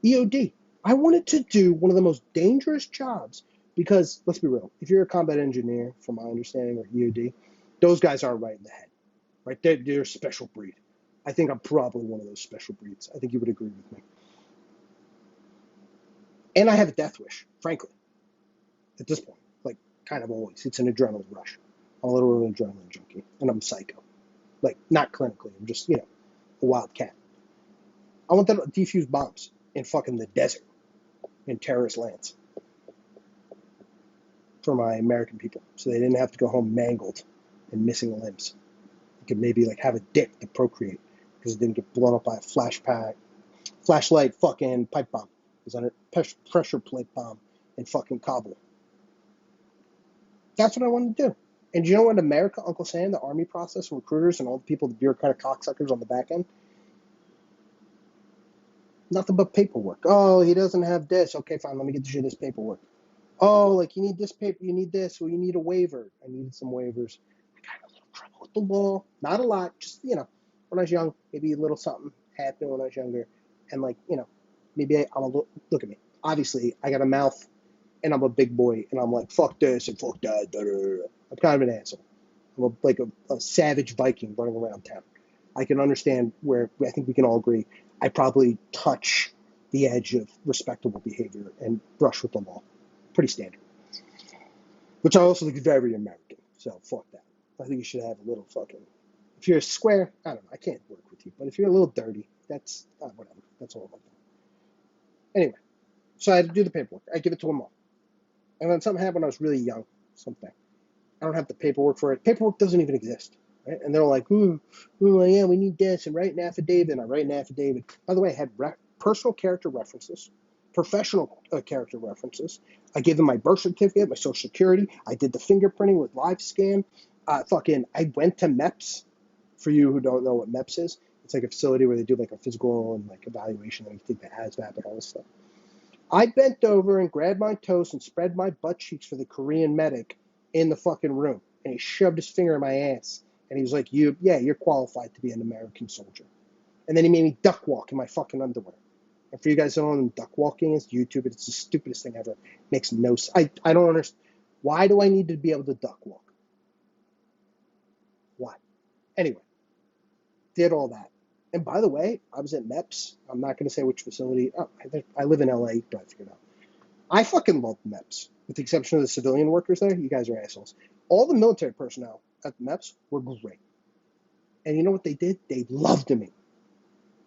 EOD. I wanted to do one of the most dangerous jobs because, let's be real, if you're a combat engineer, from my understanding, or EOD, those guys aren't right in the head, right? They're a special breed. I think I'm probably one of those special breeds. I think you would agree with me. And I have a death wish, frankly, at this point, like kind of always. It's an adrenaline rush. I'm a little adrenaline junkie, and I'm psycho. Like, not clinically, I'm just, a wild cat. I want them to defuse bombs in fucking the desert, in terrorist lands, for my American people, so they didn't have to go home mangled and missing limbs. They could maybe like have a dick to procreate because it didn't get blown up by a flashlight fucking pipe bomb. It was under pressure plate bomb in fucking Kabul. That's what I wanted to do. And you know what, America, Uncle Sam, the army process, recruiters, and all the people, the bureaucratic cocksuckers on the back end, nothing but paperwork. Oh, he doesn't have this. Okay, fine, let me get you this paperwork. Oh, like, you need this paper, you need this, or you need a waiver. I needed some waivers. I got in a little trouble with the law. Not a lot, just, when I was young, maybe a little something happened when I was younger. And, like, maybe I'm a little, look at me. Obviously, I got a mouth and I'm a big boy, and I'm like, fuck this and fuck that. Da, da, da, da. I'm kind of an asshole. I'm like a savage Viking running around town. I can understand where I think we can all agree. I probably touch the edge of respectable behavior and brush with the law. Pretty standard. Which I also think is very American. So fuck that. I think you should have a little fucking. If you're a square, I don't know. I can't work with you. But if you're a little dirty, that's whatever. That's all about that. Anyway, so I had to do the paperwork. I give it to them all. And then something happened when I was really young. Something. I don't have the paperwork for it. Paperwork doesn't even exist. Right? And they're like, yeah, we need this, and write an affidavit. And I write an affidavit. By the way, I had personal character references, professional character references. I gave them my birth certificate, my social security. I did the fingerprinting with live scan. I went to MEPS. For you who don't know what MEPS is, it's like a facility where they do like a physical and like evaluation, and you take the ASVAB and all this stuff. I bent over and grabbed my toes and spread my butt cheeks for the Korean medic in the fucking room. And he shoved his finger in my ass. And he was like, you're qualified to be an American soldier. And then he made me duck walk in my fucking underwear. And for you guys who don't know what duck walking is, YouTube, it's the stupidest thing ever. It makes no sense. I don't understand. Why do I need to be able to duck walk? Why? Anyway, did all that. And by the way, I was at MEPS. I'm not going to say which facility. Oh, I live in LA, but I figured out. I fucking love MEPS, with the exception of the civilian workers there. You guys are assholes. All the military personnel at MEPS were great. And you know what they did? They loved me.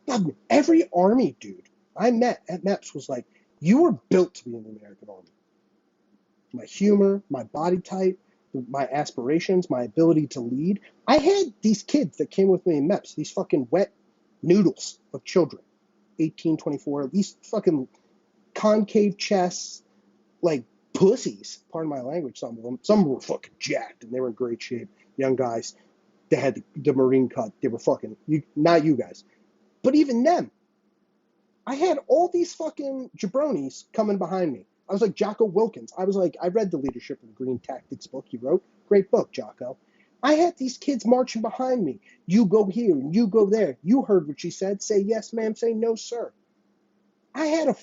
Loved me. Every Army dude I met at MEPS was like, you were built to be in the American Army. My humor, my body type, my aspirations, my ability to lead. I had these kids that came with me in MEPS, these fucking wet noodles of children, 18, 24, these fucking concave chests, like pussies, pardon my language, some of them. Some were fucking jacked, and they were in great shape. Young guys, they had the Marine cut. They were fucking, not you guys. But even them, I had all these fucking jabronis coming behind me. I was like Jocko Wilkins. I read the Leadership of Green Tactics book you wrote. Great book, Jocko. I had these kids marching behind me. You go here and you go there. You heard what she said. Say yes, ma'am. Say no, sir. I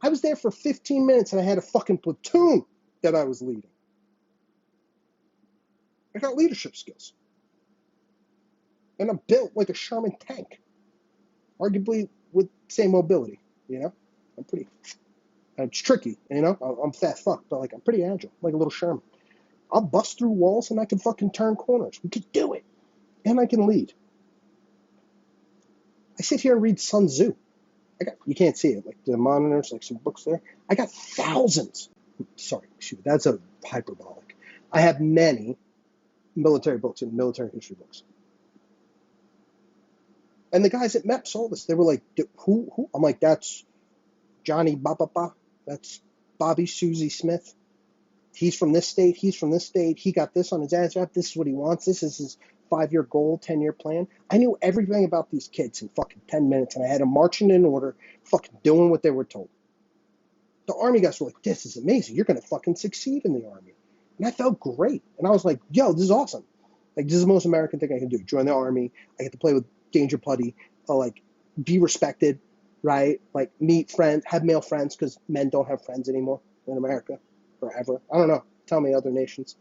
was there for 15 minutes and I had a fucking platoon that I was leading. I got leadership skills. And I'm built like a Sherman tank. Arguably with same mobility, you know? It's tricky, you know? I'm fat fuck, but like I'm pretty agile, like a little Sherman. I'll bust through walls and I can fucking turn corners. We could do it. And I can lead. I sit here and read Sun Tzu. You can't see it, like the monitors, like some books there. I got thousands. Sorry, shoot, that's a hyperbolic. I have many military books and military history books. And the guys at MEP saw this. They were like, who? I'm like, that's Johnny Baba. That's Bobby Susie Smith. He's from this state. He's from this state. He got this on his ASVAB. This is what he wants. This is his 5-year goal, 10-year plan. I knew everything about these kids in fucking 10 minutes, and I had them marching in order, fucking doing what they were told. The Army guys were like, this is amazing. You're going to fucking succeed in the Army. And I felt great. And I was like, yo, this is awesome. Like, this is the most American thing I can do. Join the Army. I get to play with Danger Putty. Like, be respected, right? Like, meet friends, have male friends, because men don't have friends anymore in America. Forever. I don't know. Tell me other nations.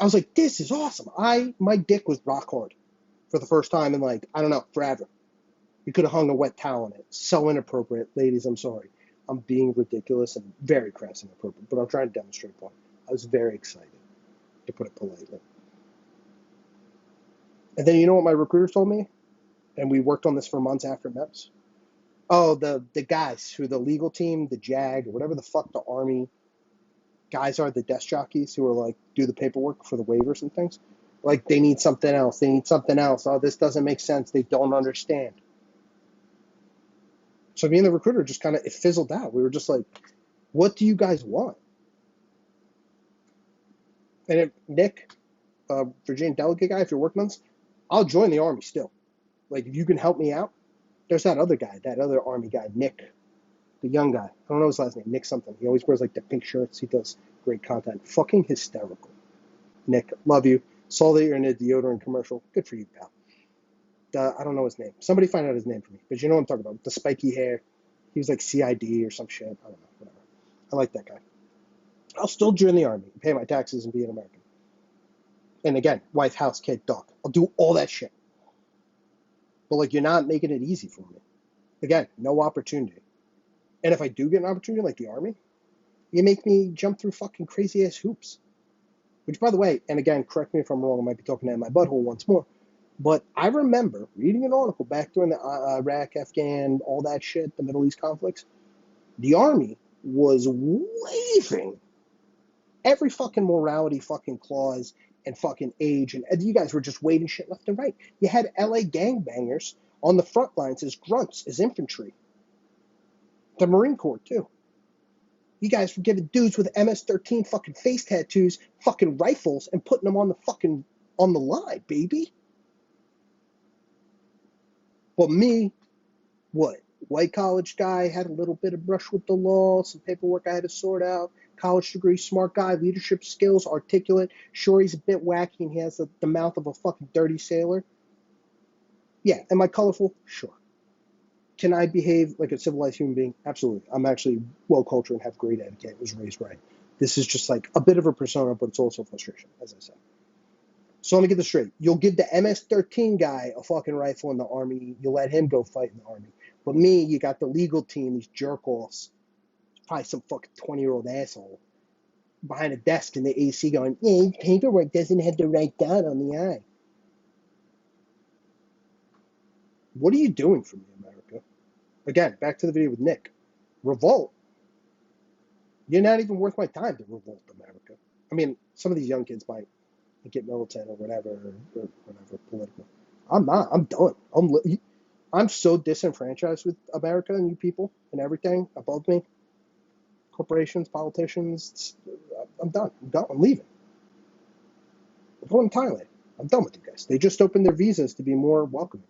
I was like, this is awesome. My dick was rock hard for the first time in like, I don't know, forever. You could have hung a wet towel on it. So inappropriate. Ladies, I'm sorry. I'm being ridiculous and very crass and inappropriate, but I'm trying to demonstrate a point. I was very excited, to put it politely. And then you know what my recruiter told me? And we worked on this for months after MEPS. Oh, the guys who the legal team, the JAG, or whatever the fuck the Army guys are, the desk jockeys who are like, do the paperwork for the waivers and things. Like, they need something else. They need something else. Oh, this doesn't make sense. They don't understand. So me and the recruiter just kind of, it fizzled out. We were just like, what do you guys want? And Nick, Virginia delegate guy, if you're working on this, I'll join the Army still. Like, if you can help me out. There's that other guy, that other Army guy, Nick, the young guy. I don't know his last name, Nick something. He always wears like the pink shirts. He does great content. Fucking hysterical. Nick, love you. Saw that you're in a deodorant commercial. Good for you, pal. I don't know his name. Somebody find out his name for me. But you know what I'm talking about. The spiky hair. He was like CID or some shit. I don't know. Whatever. I like that guy. I'll still join the army, pay my taxes, and be an American. And again, wife, house, kid, dog. I'll do all that shit. But like, you're not making it easy for me. Again, no opportunity. And if I do get an opportunity like the army, you make me jump through fucking crazy ass hoops. Which, by the way, and again, correct me if I'm wrong, I might be talking out my butthole once more, but I remember reading an article back during the Iraq, Afghan, all that shit, the Middle East conflicts. The army was waiving every fucking morality fucking clause and fucking age, and you guys were just waving shit left and right. You had LA gangbangers on the front lines as grunts, as infantry. The Marine Corps, too. You guys were giving dudes with MS-13 fucking face tattoos fucking rifles and putting them on the line, baby. But me, what? White college guy, had a little bit of brush with the law, some paperwork I had to sort out, college degree, smart guy, leadership skills, articulate. Sure, he's a bit wacky and he has the mouth of a fucking dirty sailor. Yeah, am I colorful? Sure. Can I behave like a civilized human being? Absolutely. I'm actually well-cultured and have great etiquette. Was raised right. This is just like a bit of a persona, but it's also frustration, as I said. So let me get this straight. You'll give the MS-13 guy a fucking rifle in the army. You'll let him go fight in the army. But me, you got the legal team, these jerk-offs. Probably some fucking 20-year-old asshole behind a desk in the AC going, yeah, paperwork doesn't have the right dot on the I. What are you doing for me, America? Again, back to the video with Nick. Revolt. You're not even worth my time to revolt, America. I mean, some of these young kids might get militant or whatever political. I'm not. I'm done. I'm so disenfranchised with America and you people and everything above me. Corporations, politicians. I'm done. I'm leaving. I'm going to Thailand. I'm done with you guys. They just opened their visas to be more welcoming.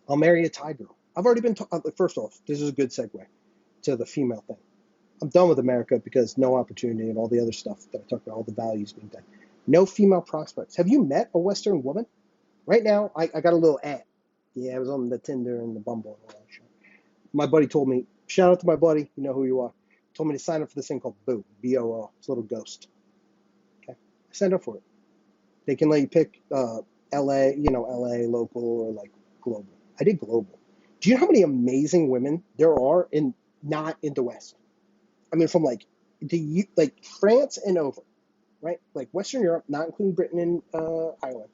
I'll marry a Thai girl. I've already been. First off, this is a good segue to the female thing. I'm done with America because no opportunity and all the other stuff that I talked about, all the values being done. No female prospects. Have you met a Western woman? Right now, I got a little ad. Yeah, I was on the Tinder and the Bumble and all that shit. My buddy told me, shout out to my buddy, you know who you are, told me to sign up for this thing called Boo, B-O-O. It's a little ghost. Okay, I signed up for it. They can let you pick LA, LA, local, or like global. I did global. Do you know how many amazing women there are not in the West? I mean, from like France and over, right? Like Western Europe, not including Britain and Ireland.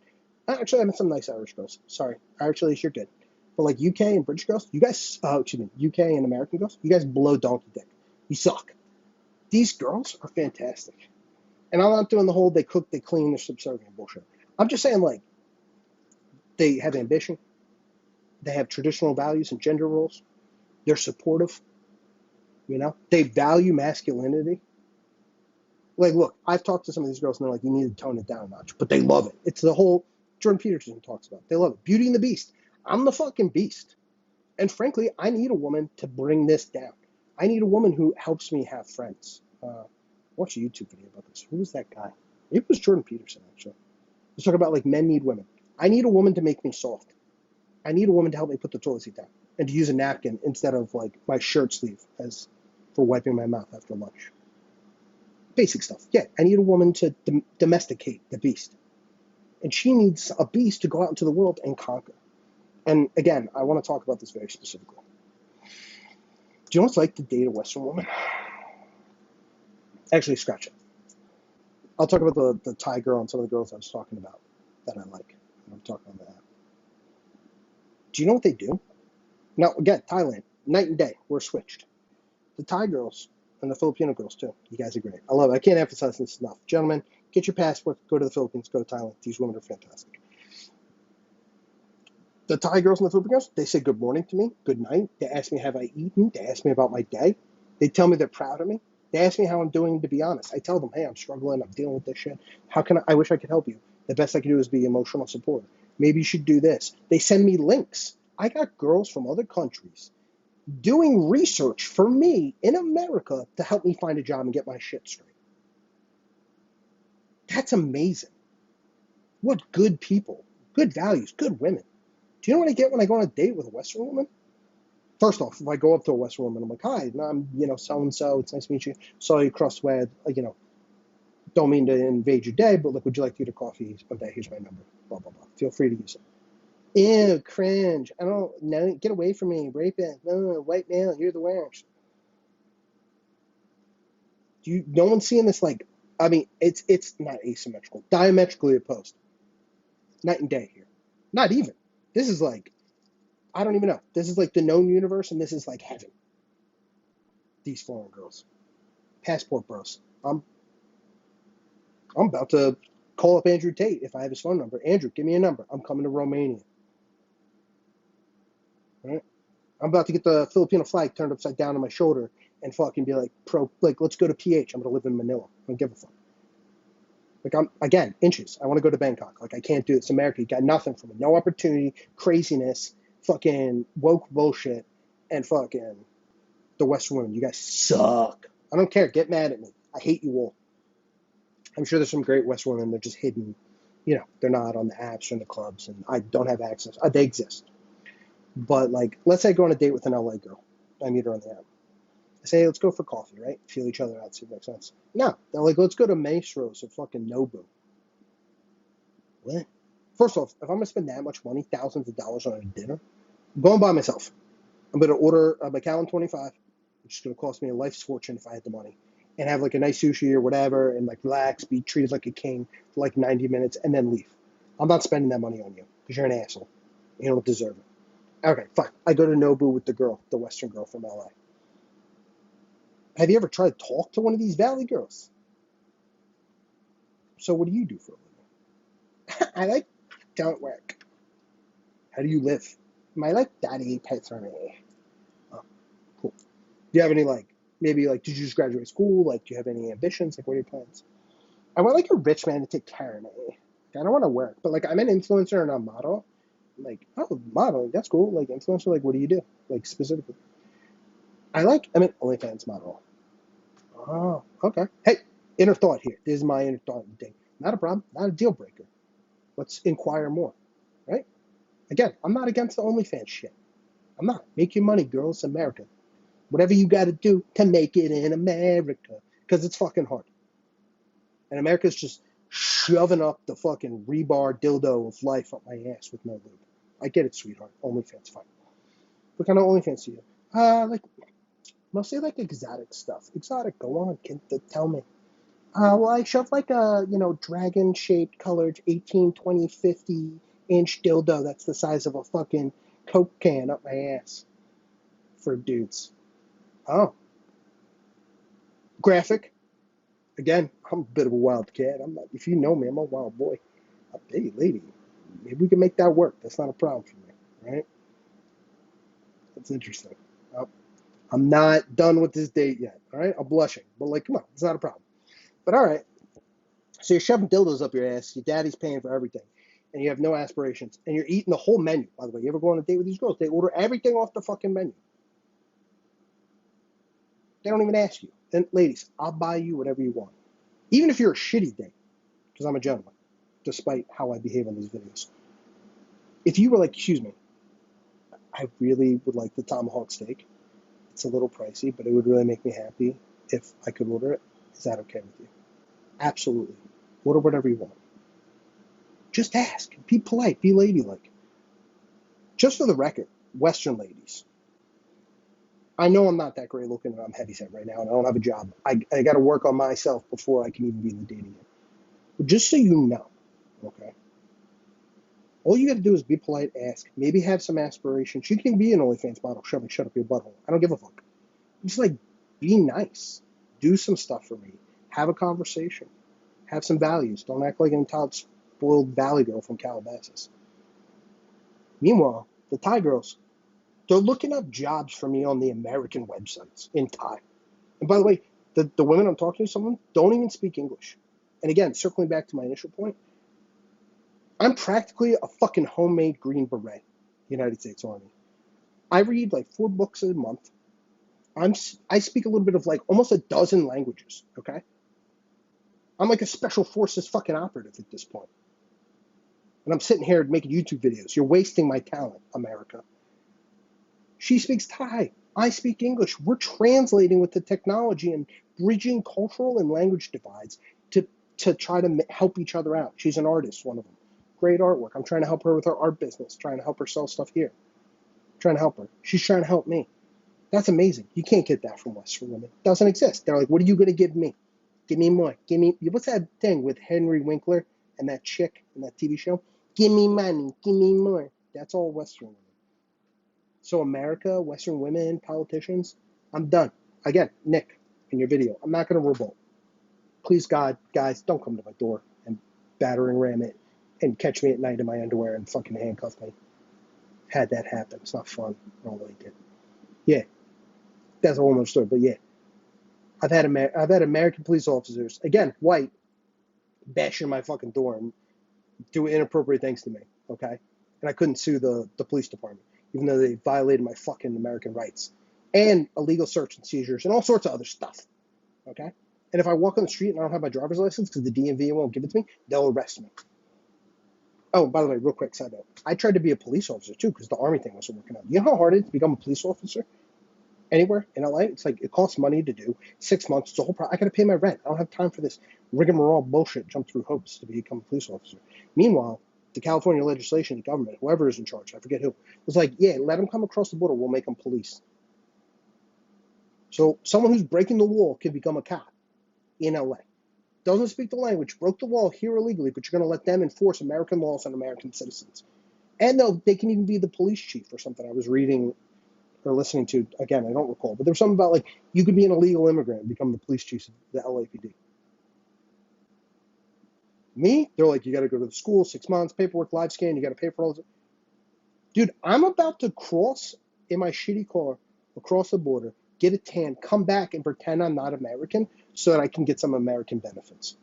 Actually, I met some nice Irish girls. Sorry, Irish ladies, you're good. But like UK and British girls, you guys, UK and American girls, you guys blow donkey dick. You suck. These girls are fantastic. And I'm not doing the whole they cook, they clean, they're subservient bullshit. I'm just saying, like, they have ambition. They have traditional values and gender roles. They're supportive. They value masculinity. Like, look, I've talked to some of these girls and they're like, you need to tone it down a notch. But they love it. It's the whole Jordan Peterson talks about. They love it. Beauty and the Beast. I'm the fucking beast. And frankly, I need a woman to bring this down. I need a woman who helps me have friends. Watch a YouTube video about this. Who was that guy? It was Jordan Peterson, actually. He's talking about, like, men need women. I need a woman to make me soft. I need a woman to help me put the toilet seat down and to use a napkin instead of, like, my shirt sleeve as for wiping my mouth after lunch. Basic stuff. Yeah, I need a woman to domesticate the beast. And she needs a beast to go out into the world and conquer. And again, I want to talk about this very specifically. Do you know what it's like to date a Western woman? Actually, scratch it. I'll talk about the Thai girl and some of the girls I was talking about that I like. I'm talking about that. Do you know what they do? Now, again, Thailand, night and day. We're switched. The Thai girls and the Filipino girls, too. You guys are great. I love it. I can't emphasize this enough. Gentlemen, get your passport, go to the Philippines, go to Thailand. These women are fantastic. The Thai girls and the Filipino girls, they say good morning to me, good night. They ask me, have I eaten? They ask me about my day. They tell me they're proud of me. They ask me how I'm doing, to be honest. I tell them, hey, I'm struggling. I'm dealing with this shit. I wish I could help you. The best I can do is be emotional support. Maybe you should do this. They send me links. I got girls from other countries doing research for me in America to help me find a job and get my shit straight. That's amazing. What good people, good values, good women. Do you know what I get when I go on a date with a Western woman? First off, if I go up to a Western woman, I'm like, hi, I'm, so-and-so. It's nice to meet you. Saw you across the way. Don't mean to invade your day, but, like, would you like to get a coffee someday? Here's my number. Blah, blah, blah. Feel free to use it. Ew, cringe. I don't know. Get away from me. Rapist. No, white male. You're the worst. No one's seeing this, like, I mean, it's not asymmetrical. Diametrically opposed. Night and day here. Not even. This is like, I don't even know. This is like the known universe, and this is like heaven. These foreign girls. Passport bros. I'm about to call up Andrew Tate if I have his phone number. Andrew, give me a number. I'm coming to Romania. Right? I'm about to get the Filipino flag turned upside down on my shoulder and fucking be like, let's go to PH. I'm going to live in Manila. I don't give a fuck. Like, again, inches. I want to go to Bangkok. Like, I can't do this. America, you got nothing for me. No opportunity, craziness, fucking woke bullshit, and fucking the Western women. You guys suck. I don't care. Get mad at me. I hate you all. I'm sure there's some great Western women. They're just hidden. They're not on the apps or in the clubs, and I don't have access. They exist. But, like, let's say I go on a date with an LA girl. I meet her on the app. I say, let's go for coffee, right? Feel each other out, see if it makes sense. No. They're like, let's go to Maestro's or fucking Nobu. What? First off, if I'm going to spend that much money, thousands of dollars on a dinner, I'm going by myself. I'm going to order a Macallan 25, which is going to cost me a life's fortune if I had the money, and have, like, a nice sushi or whatever, and, like, relax, be treated like a king for, like, 90 minutes, and then leave. I'm not spending that money on you because you're an asshole. You don't deserve it. Okay, fine. I go to Nobu with the girl, the Western girl from LA. Have you ever tried to talk to one of these Valley girls? So what do you do for a living? Don't work. How do you live? My daddy pays me. Oh, cool. Do you have any, maybe, did you just graduate school? Do you have any ambitions? What are your plans? I want, a rich man to take care of me. I don't want to work, but, I'm an influencer and a model. Modeling, that's cool. Influencer, what do you do? Specifically. I'm an OnlyFans model. Oh, okay. Hey, inner thought here. This is my inner thought thing. Not a problem. Not a deal breaker. Let's inquire more, right? Again, I'm not against the OnlyFans shit. I'm not. Make your money, girls. America. Whatever you got to do to make it in America. Because it's fucking hard. And America's just shoving up the fucking rebar dildo of life up my ass with no lube. I get it, sweetheart. OnlyFans, fine. What kind of OnlyFans do you? Mostly exotic stuff. Exotic, go on, kid, tell me. Well, I shove a, dragon-shaped, colored 18, 20, 50-inch dildo that's the size of a fucking Coke can up my ass for dudes. Oh. Graphic. Again, I'm a bit of a wild cat. If you know me, I'm a wild boy. Hey, lady, maybe we can make that work. That's not a problem for me, right? That's interesting. I'm not done with this date yet, all right? I'm blushing, but come on, it's not a problem. But all right, so you're shoving dildos up your ass, your daddy's paying for everything, and you have no aspirations, and you're eating the whole menu. By the way, you ever go on a date with these girls? They order everything off the fucking menu. They don't even ask you. And ladies, I'll buy you whatever you want. Even if you're a shitty date, because I'm a gentleman, despite how I behave on these videos. If you were excuse me, I really would like the tomahawk steak. It's a little pricey, but it would really make me happy if I could order it. Is that okay with you? Absolutely. Order whatever you want. Just ask. Be polite. Be ladylike. Just for the record, Western ladies, I know I'm not that great looking and I'm heavyset right now and I don't have a job. I got to work on myself before I can even be in the dating game. But just so you know, okay, all you got to do is be polite, ask, maybe have some aspirations. You can be an OnlyFans model, shut up your butthole. I don't give a fuck. Just be nice. Do some stuff for me. Have a conversation. Have some values. Don't act like an entitled, spoiled valley girl from Calabasas. Meanwhile, the Thai girls, they're looking up jobs for me on the American websites in Thai. And by the way, the women I'm talking to, some of them don't even speak English. And again, circling back to my initial point, I'm practically a fucking homemade Green Beret, United States Army. I read 4 books a month. I speak a little bit of almost a dozen languages, okay? I'm a special forces fucking operative at this point. And I'm sitting here making YouTube videos. You're wasting my talent, America. She speaks Thai. I speak English. We're translating with the technology and bridging cultural and language divides to, to try to help each other out. She's an artist, one of them. Great artwork. I'm trying to help her with her art business, trying to help her sell stuff here. Trying to help her. She's trying to help me. That's amazing. You can't get that from Western women. It doesn't exist. They're like, what are you going to give me? Give me more. Give me. What's that thing with Henry Winkler and that chick in that TV show? Give me money. Give me more. That's all Western women. So America, Western women, politicians, I'm done. Again, Nick, in your video, I'm not going to revolt. Please, God, guys, don't come to my door and battering ram it and catch me at night in my underwear and fucking handcuff me. Had that happen. It's not fun. I don't like it. Yeah, that's a whole other story. But yeah, I've had American police officers, again, white, bashing my fucking door and do inappropriate things to me. Okay, and I couldn't sue the police department, even though they violated my fucking American rights and illegal search and seizures and all sorts of other stuff. Okay, and if I walk on the street and I don't have my driver's license because the DMV won't give it to me, they'll arrest me. Oh, by the way, real quick side note, I tried to be a police officer too because the Army thing wasn't working out. You know how hard it is to become a police officer anywhere in LA? It's like, it costs money to do. 6 months, it's a whole I got to pay my rent. I don't have time for this rigmarole bullshit, jump through hoops to become a police officer. Meanwhile, the California legislation, the government, whoever is in charge, I forget who, was like, yeah, let them come across the border, we'll make them police. So someone who's breaking the law can become a cop in LA. Doesn't speak the language, broke the law here illegally, but you're going to let them enforce American laws on American citizens. And they can even be the police chief or something. I was reading or listening to, again, I don't recall, but there was something about like, you could be an illegal immigrant and become the police chief of the LAPD. Me, they're like, you got to go to the school, 6 months, paperwork, live scan, you got to pay for all this. Dude, I'm about to cross in my shitty car across the border, get a tan, come back and pretend I'm not American so that I can get some American benefits.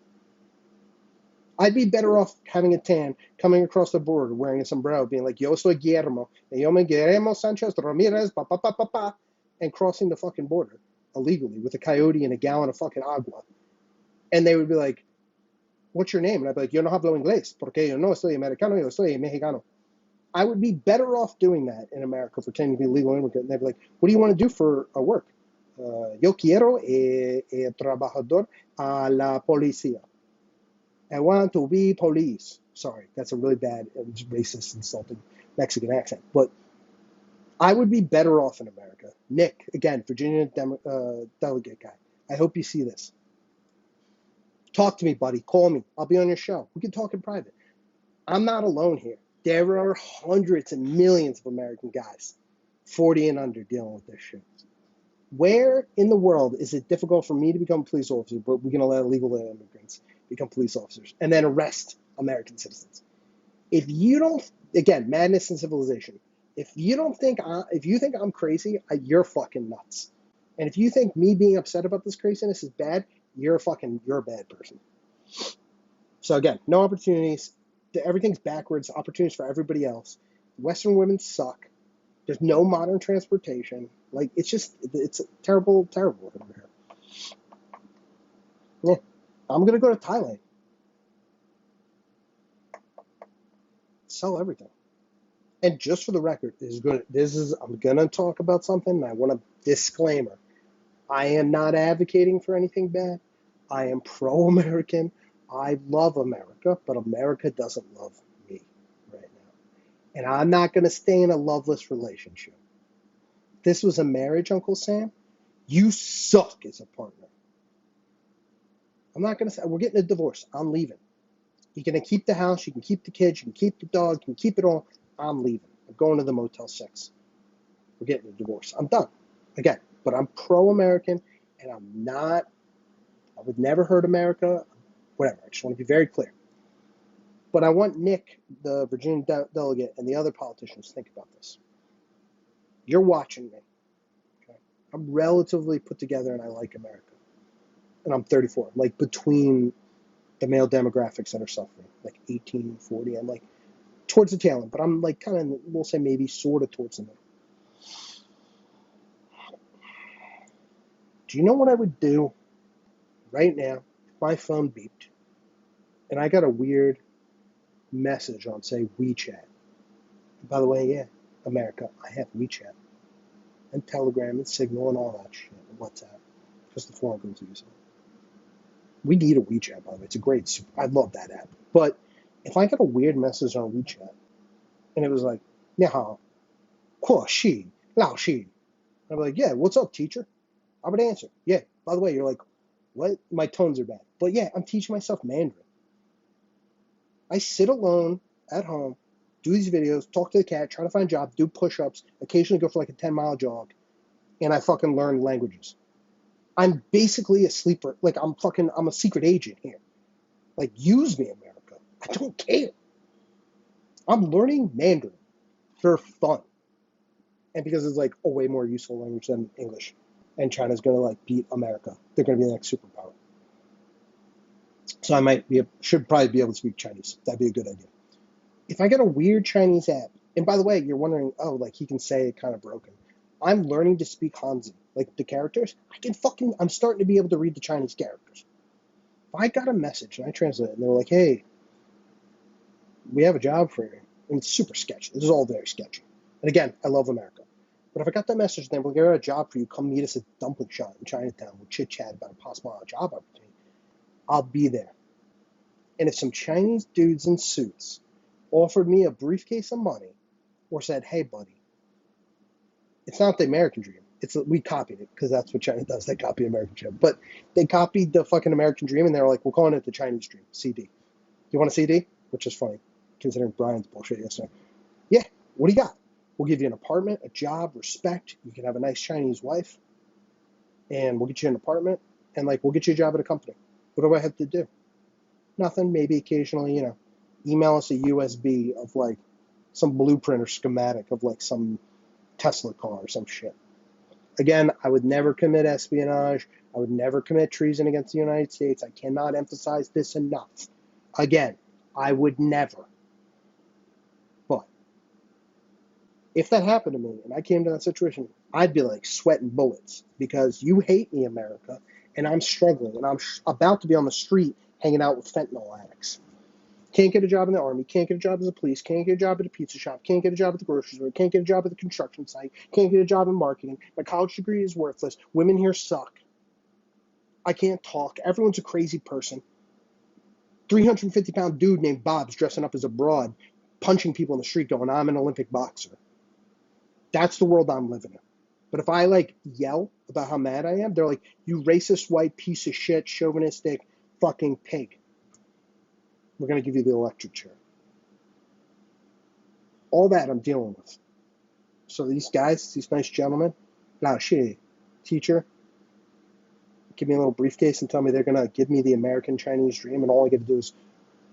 I'd be better off having a tan, coming across the border, wearing a sombrero, being like, yo soy Guillermo, and yo me Guillermo Sanchez Ramirez, pa pa pa pa pa, and crossing the fucking border illegally with a coyote and a gallon of fucking agua. And they would be like, what's your name? And I'd be like, yo no hablo inglés, porque yo no soy americano, yo soy mexicano. I would be better off doing that in America, pretending to be a legal immigrant. And they'd be like, what do you want to do for work? Yo quiero trabajador a la policía. I want to be police. Sorry, that's a really bad, racist, insulting Mexican accent. But I would be better off in America. Nick, again, Virginia delegate guy. I hope you see this. Talk to me, buddy. Call me. I'll be on your show. We can talk in private. I'm not alone here. There are hundreds and millions of American guys, 40 and under, dealing with this shit. Where in the world is it difficult for me to become a police officer, but we can allow illegal immigrants become police officers and then arrest American citizens? If you don't, again, madness and civilization. If you think I'm crazy, you're fucking nuts. And if you think me being upset about this craziness is bad, you're a bad person. So again, no opportunities. Everything's backwards. Opportunities for everybody else. Western women suck. There's no modern transportation. Like, it's terrible, terrible over here. Yeah. I'm going to go to Thailand. Sell everything. And just for the record, I'm going to talk about something, and I want a disclaimer. I am not advocating for anything bad. I am pro-American. I love America, but America doesn't love me right now. And I'm not going to stay in a loveless relationship. If this was a marriage, Uncle Sam, you suck as a partner. I'm not going to say, we're getting a divorce. I'm leaving. You can keep the house, you can keep the kids, you can keep the dog, you can keep it all. I'm leaving. I'm going to the Motel 6. We're getting a divorce. I'm done. Again, but I'm pro-American, and I would never hurt America, whatever. I just want to be very clear. But I want Nick, the Virginia delegate, and the other politicians to think about this. You're watching me. Okay? I'm relatively put together, and I like America. And I'm 34. I'm like between the male demographics that are suffering, like 18, 40. I'm like towards the tail end, but I'm like kind of, we'll say maybe sort of towards the middle. Do you know what I would do right now if my phone beeped and I got a weird message on, say, WeChat? And by the way, yeah, America, I have WeChat. and Telegram and Signal and all that shit, and WhatsApp, because the foreign girls use it. We need a WeChat, by the way. It's a great, I love that app. But if I got a weird message on WeChat, and it was like, 你好, 或是老师, I'd be like, yeah, what's up, teacher? I would answer, yeah. By the way, you're like, what? My tones are bad. But yeah, I'm teaching myself Mandarin. I sit alone at home, do these videos, talk to the cat, try to find a job, do push-ups, occasionally go for like a 10-mile jog, and I fucking learn languages. I'm basically a sleeper. Like, I'm a secret agent here. Like, use me, America. I don't care. I'm learning Mandarin for fun. And because it's like a way more useful language than English. And China's going to like beat America. They're going to be the next superpower. So I should probably be able to speak Chinese. That'd be a good idea. If I get a weird Chinese app, and by the way, you're wondering, oh, like he can say it kind of broken. I'm learning to speak Hanzi, like the characters. I'm starting to be able to read the Chinese characters. If I got a message and I translate it, and they're like, hey, we have a job for you. And it's super sketchy. This is all very sketchy. And again, I love America. But if I got that message, and then we'll get a job for you. Come meet us at Dumpling Shop in Chinatown. We'll chit-chat about a possible job opportunity. I'll be there. And if some Chinese dudes in suits offered me a briefcase of money or said, hey, buddy, it's not the American dream. We copied it because that's what China does. They copy American dream. But they copied the fucking American dream, and they're like, we're calling it the Chinese dream, CD. You want a CD? Which is funny, considering Brian's bullshit yesterday. Yeah, what do you got? We'll give you an apartment, a job, respect. You can have a nice Chinese wife, and we'll get you an apartment, and like we'll get you a job at a company. What do I have to do? Nothing. Maybe occasionally, email us a USB of like some blueprint or schematic of like some Tesla car or some shit. Again, I would never commit espionage. I would never commit treason against the United States. I cannot emphasize this enough. Again, I would never. But if that happened to me and I came to that situation, I'd be like sweating bullets because you hate me, America, and I'm struggling, and I'm about to be on the street hanging out with fentanyl addicts. Can't get a job in the army, can't get a job as a police, can't get a job at a pizza shop, can't get a job at the grocery store, can't get a job at the construction site, can't get a job in marketing. My college degree is worthless. Women here suck. I can't talk. Everyone's a crazy person. 350-pound dude named Bob's dressing up as a broad, punching people in the street going, I'm an Olympic boxer. That's the world I'm living in. But if I like yell about how mad I am, they're like, you racist white piece of shit, chauvinistic fucking pig. We're going to give you the electric chair. All that I'm dealing with. So these guys, these nice gentlemen, lao shi, teacher, give me a little briefcase and tell me they're going to give me the American Chinese dream, and all I get to do is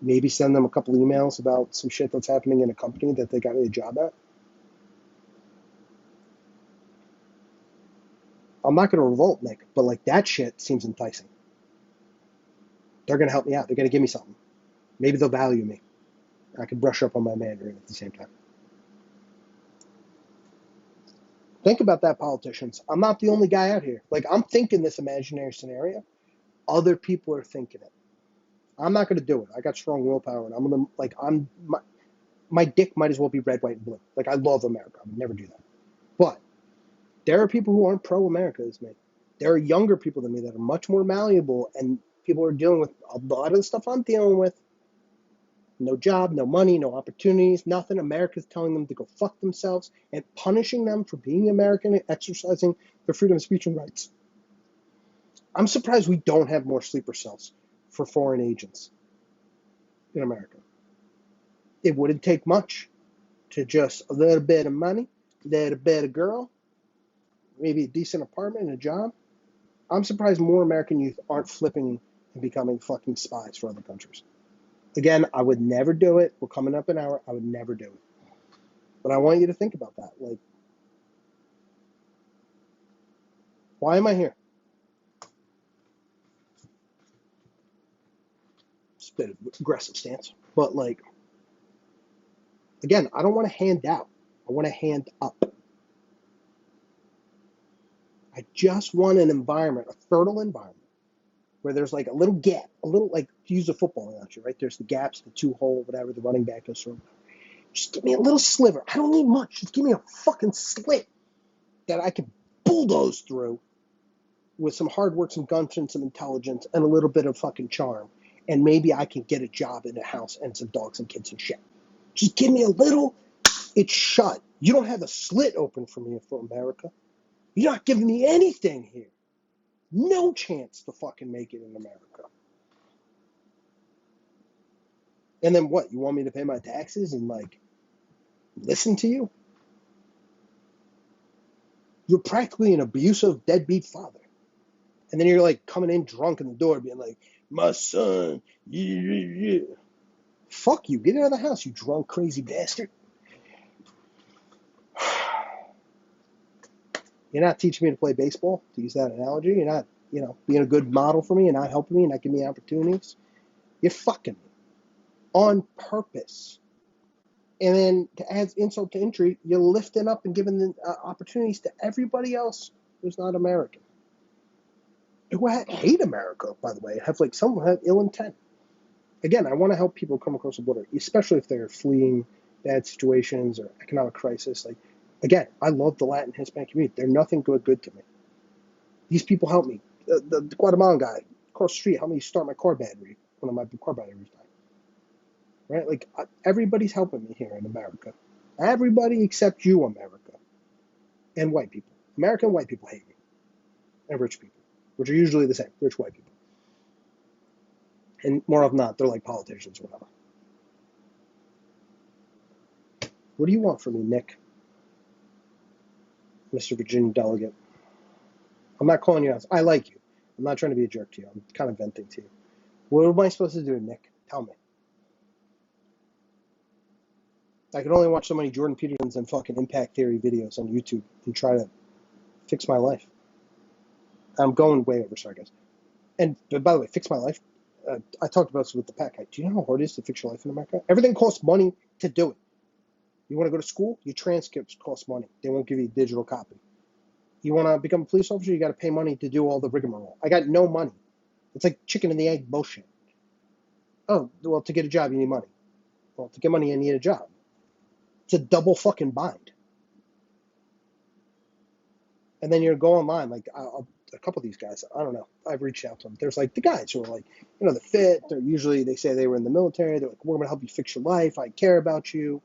maybe send them a couple emails about some shit that's happening in a company that they got me a job at. I'm not going to revolt, Nick, but like that shit seems enticing. They're going to help me out. They're going to give me something. Maybe they'll value me. I can brush up on my Mandarin at the same time. Think about that, politicians. I'm not the only guy out here. Like, I'm thinking this imaginary scenario. Other people are thinking it. I'm not going to do it. I got strong willpower, and I'm going to, like, my dick might as well be red, white, and blue. Like, I love America. I would never do that. But there are people who aren't pro-America as me. There are younger people than me that are much more malleable, and people are dealing with a lot of the stuff I'm dealing with. No job, no money, no opportunities, nothing. America's telling them to go fuck themselves and punishing them for being American and exercising their freedom of speech and rights. I'm surprised we don't have more sleeper cells for foreign agents in America. It wouldn't take much to just a little bit of money, a little bit of girl, maybe a decent apartment and a job. I'm surprised more American youth aren't flipping and becoming fucking spies for other countries. Again, I would never do it. We're coming up an hour. I would never do it. But I want you to think about that. Like, why am I here? It's a bit of an aggressive stance. But, like, again, I don't want to hand out. I want to hand up. I just want an environment, a fertile environment, where there's like a little gap, a little, like, to use a football analogy, right? There's the gaps, the two-hole, whatever, the running back goes through. Just give me a little sliver. I don't need much. Just give me a fucking slit. that I can bulldoze through with some hard work, some gumption, and some intelligence, and a little bit of fucking charm. And maybe I can get a job in a house and some dogs and kids and shit. Just give me a little, it's shut. You don't have a slit open for me for America. You're not giving me anything here. No chance to fucking make it in America. And then what? You want me to pay my taxes and, like, listen to you? You're practically an abusive, deadbeat father. And then you're, like, coming in drunk in the door being like, my son, yeah. Fuck you. Get out of the house, you drunk, crazy bastard. You're not teaching me to play baseball, to use that analogy. You're not, being a good model for me and not helping me and not giving me opportunities. You're fucking me. On purpose. And then to add insult to injury, you're lifting up and giving the opportunities to everybody else who's not American. Who hate America, by the way, have ill intent. Again, I want to help people come across the border, especially if they're fleeing bad situations or economic crisis. Like, again, I love the Latin Hispanic community. They're nothing good to me. These people help me. The Guatemalan guy across the street helped me start my car battery when my car battery was dying. Right? Like, everybody's helping me here in America. Everybody except you, America. And white people. American white people hate me. And rich people, which are usually the same. Rich white people. And more often than not, they're like politicians or whatever. What do you want from me, Nick? Mr. Virginia delegate. I'm not calling you out. I like you. I'm not trying to be a jerk to you. I'm kind of venting to you. What am I supposed to do, Nick? Tell me. I can only watch so many Jordan Petersons and fucking impact theory videos on YouTube and try to fix my life. I'm going way over, sorry, guys. And by the way, fix my life. I talked about this with the pack. Do you know how hard it is to fix your life in America? Everything costs money to do it. You want to go to school? Your transcripts cost money. They won't give you a digital copy. You want to become a police officer? You got to pay money to do all the rigmarole. I got no money. It's like chicken and the egg bullshit. Oh, well, to get a job, you need money. Well, to get money, you need a job. It's a double fucking bind. And then you go online, like a couple of these guys, I don't know. I've reached out to them. There's like the guys who are like, they're fit. They say they were in the military. They're like, we're going to help you fix your life. I care about you.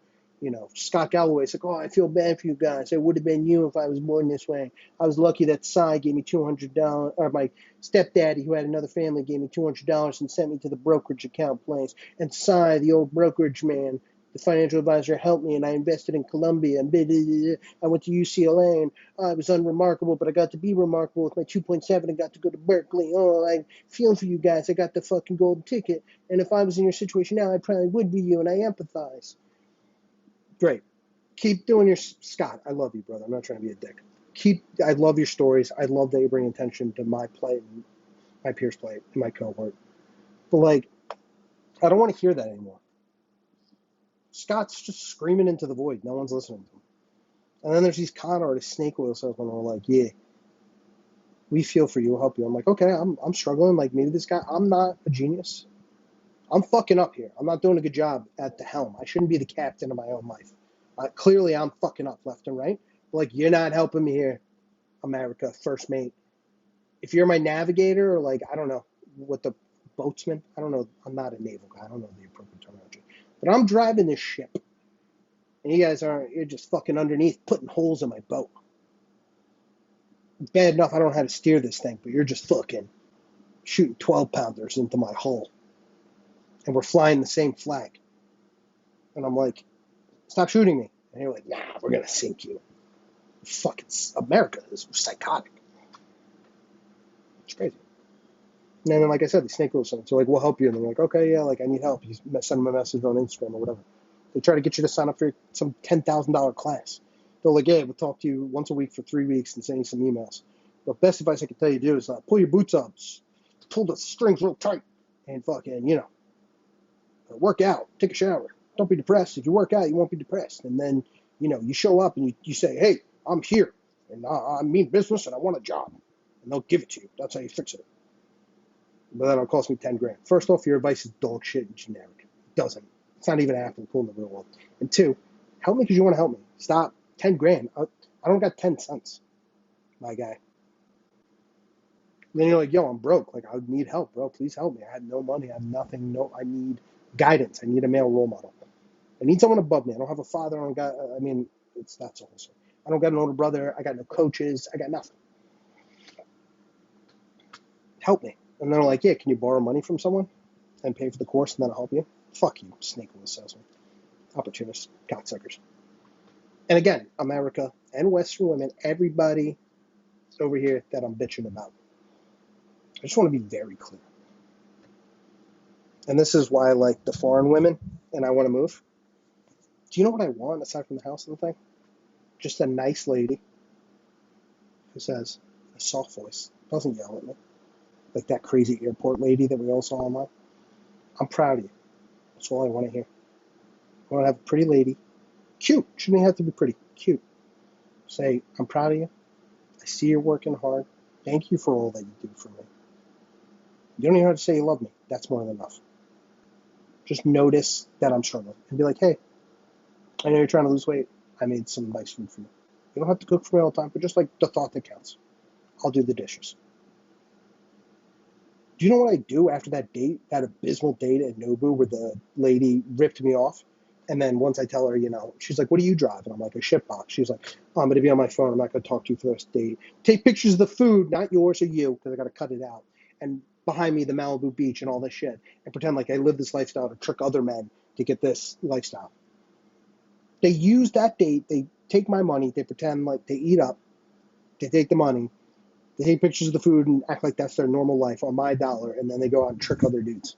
Scott Galloway's like, oh, I feel bad for you guys. It would have been you if I was born this way. I was lucky that Cy gave me $200, or my stepdaddy, who had another family, gave me $200 and sent me to the brokerage account place. And Cy, the old brokerage man, the financial advisor, helped me, and I invested in Columbia, and I went to UCLA, and I was unremarkable, but I got to be remarkable with my 2.7 and got to go to Berkeley. Oh, I'm feeling for you guys. I got the fucking golden ticket, and if I was in your situation now, I probably would be you, and I empathize. Great. Keep doing your, Scott, I love you, brother. I'm not trying to be a dick. I love your stories. I love that you bring attention to my plight and my peers' plight and my cohort. But, I don't want to hear that anymore. Scott's just screaming into the void. No one's listening to him. And then there's these con artists, snake oil salesmen, who are like, yeah, we feel for you, we'll help you. I'm like, okay, I'm struggling. Like, maybe this guy, I'm not a genius. I'm fucking up here. I'm not doing a good job at the helm. I shouldn't be the captain of my own life. Clearly, I'm fucking up left and right. But, you're not helping me here, America, first mate. If you're my navigator, or, I don't know, what the boatsman, I don't know. I'm not a naval guy. I don't know the appropriate terminology. But I'm driving this ship. And you guys you're just fucking underneath putting holes in my boat. Bad enough I don't know how to steer this thing, but you're just fucking shooting 12-pounders into my hull. And we're flying the same flag. And I'm like, stop shooting me. And you're like, nah, we're going to sink you. Fucking America is psychotic. It's crazy. And then, like I said, the snake oil signs. So, we'll help you. And they're like, okay, yeah, I need help. You send them a message on Instagram or whatever. They try to get you to sign up for some $10,000 class. They're like, yeah, we'll talk to you once a week for 3 weeks and send you some emails. The best advice I can tell you to do is pull your boots up, pull the strings real tight, and fucking, work out, take a shower. Don't be depressed. If you work out, you won't be depressed. And then, you show up and you say, hey, I'm here, and I mean business, and I want a job. And they'll give it to you. That's how you fix it. But that'll cost me $10,000. First off, your advice is dog shit and generic. It doesn't. It's not even applicable in the real world. And two, help me because you want to help me. Stop. $10,000. I don't got 10 cents. my guy. And then you're like, yo, I'm broke. Like, I would need help, bro. Please help me. I have no money. I have nothing. No, I need guidance. I need a male role model. I need someone above me. I don't have a father. I don't got, I mean, that's all. I don't got an older brother. I got no coaches. I got nothing. Help me. And they're like, yeah, can you borrow money from someone and pay for the course and then I'll help you? Fuck you, snake oil salesman. Opportunists, cocksuckers. And again, America and Western women, everybody over here that I'm bitching about. I just want to be very clear. And this is why I like the foreign women and I want to move. Do you know what I want aside from the house and the thing? Just a nice lady who says, a soft voice, doesn't yell at me. Like that crazy airport lady that we all saw online. I'm proud of you. That's all I want to hear. I want to have a pretty lady. Cute. Shouldn't have to be pretty. Cute. Say, I'm proud of you. I see you're working hard. Thank you for all that you do for me. You don't even have to say you love me. That's more than enough. Just notice that I'm struggling. And be like, hey, I know you're trying to lose weight. I made some nice food for you. You don't have to cook for me all the time, but just like the thought that counts. I'll do the dishes. Do you know what I do after that date, that abysmal date at Nobu where the lady ripped me off? And then once I tell her, she's like, what do you drive? And I'm like, a shitbox. She's like, oh, I'm going to be on my phone. I'm not going to talk to you for this date. Take pictures of the food, not yours or you, because I got to cut it out. And behind me, the Malibu beach and all this shit. And pretend like I live this lifestyle to trick other men to get this lifestyle. They use that date. They take my money. They pretend like they eat up. They take the money. They take pictures of the food and act like that's their normal life on my dollar, and then they go out and trick other dudes.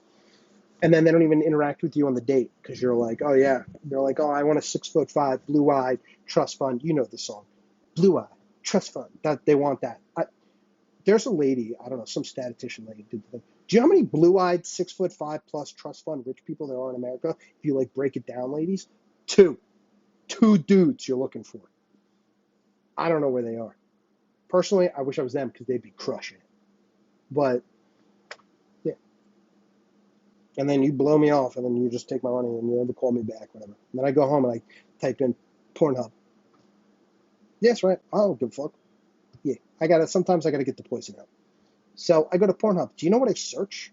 And then they don't even interact with you on the date because you're like, oh, yeah. They're like, oh, I want a 6'5", blue-eyed trust fund. You know the song. Blue-eyed trust fund. That they want that. There's a lady, I don't know, some statistician lady did the thing. Do you know how many blue-eyed 6'5" plus trust fund rich people there are in America? If you like break it down, ladies, two dudes you're looking for. I don't know where they are. Personally, I wish I was them because they'd be crushing it. But, yeah. And then you blow me off, and then you just take my money, and you never call me back, whatever. And then I go home, and I type in Pornhub. Yes, right. I don't give a fuck. Yeah, sometimes I got to get the poison out. So I go to Pornhub. Do you know what I search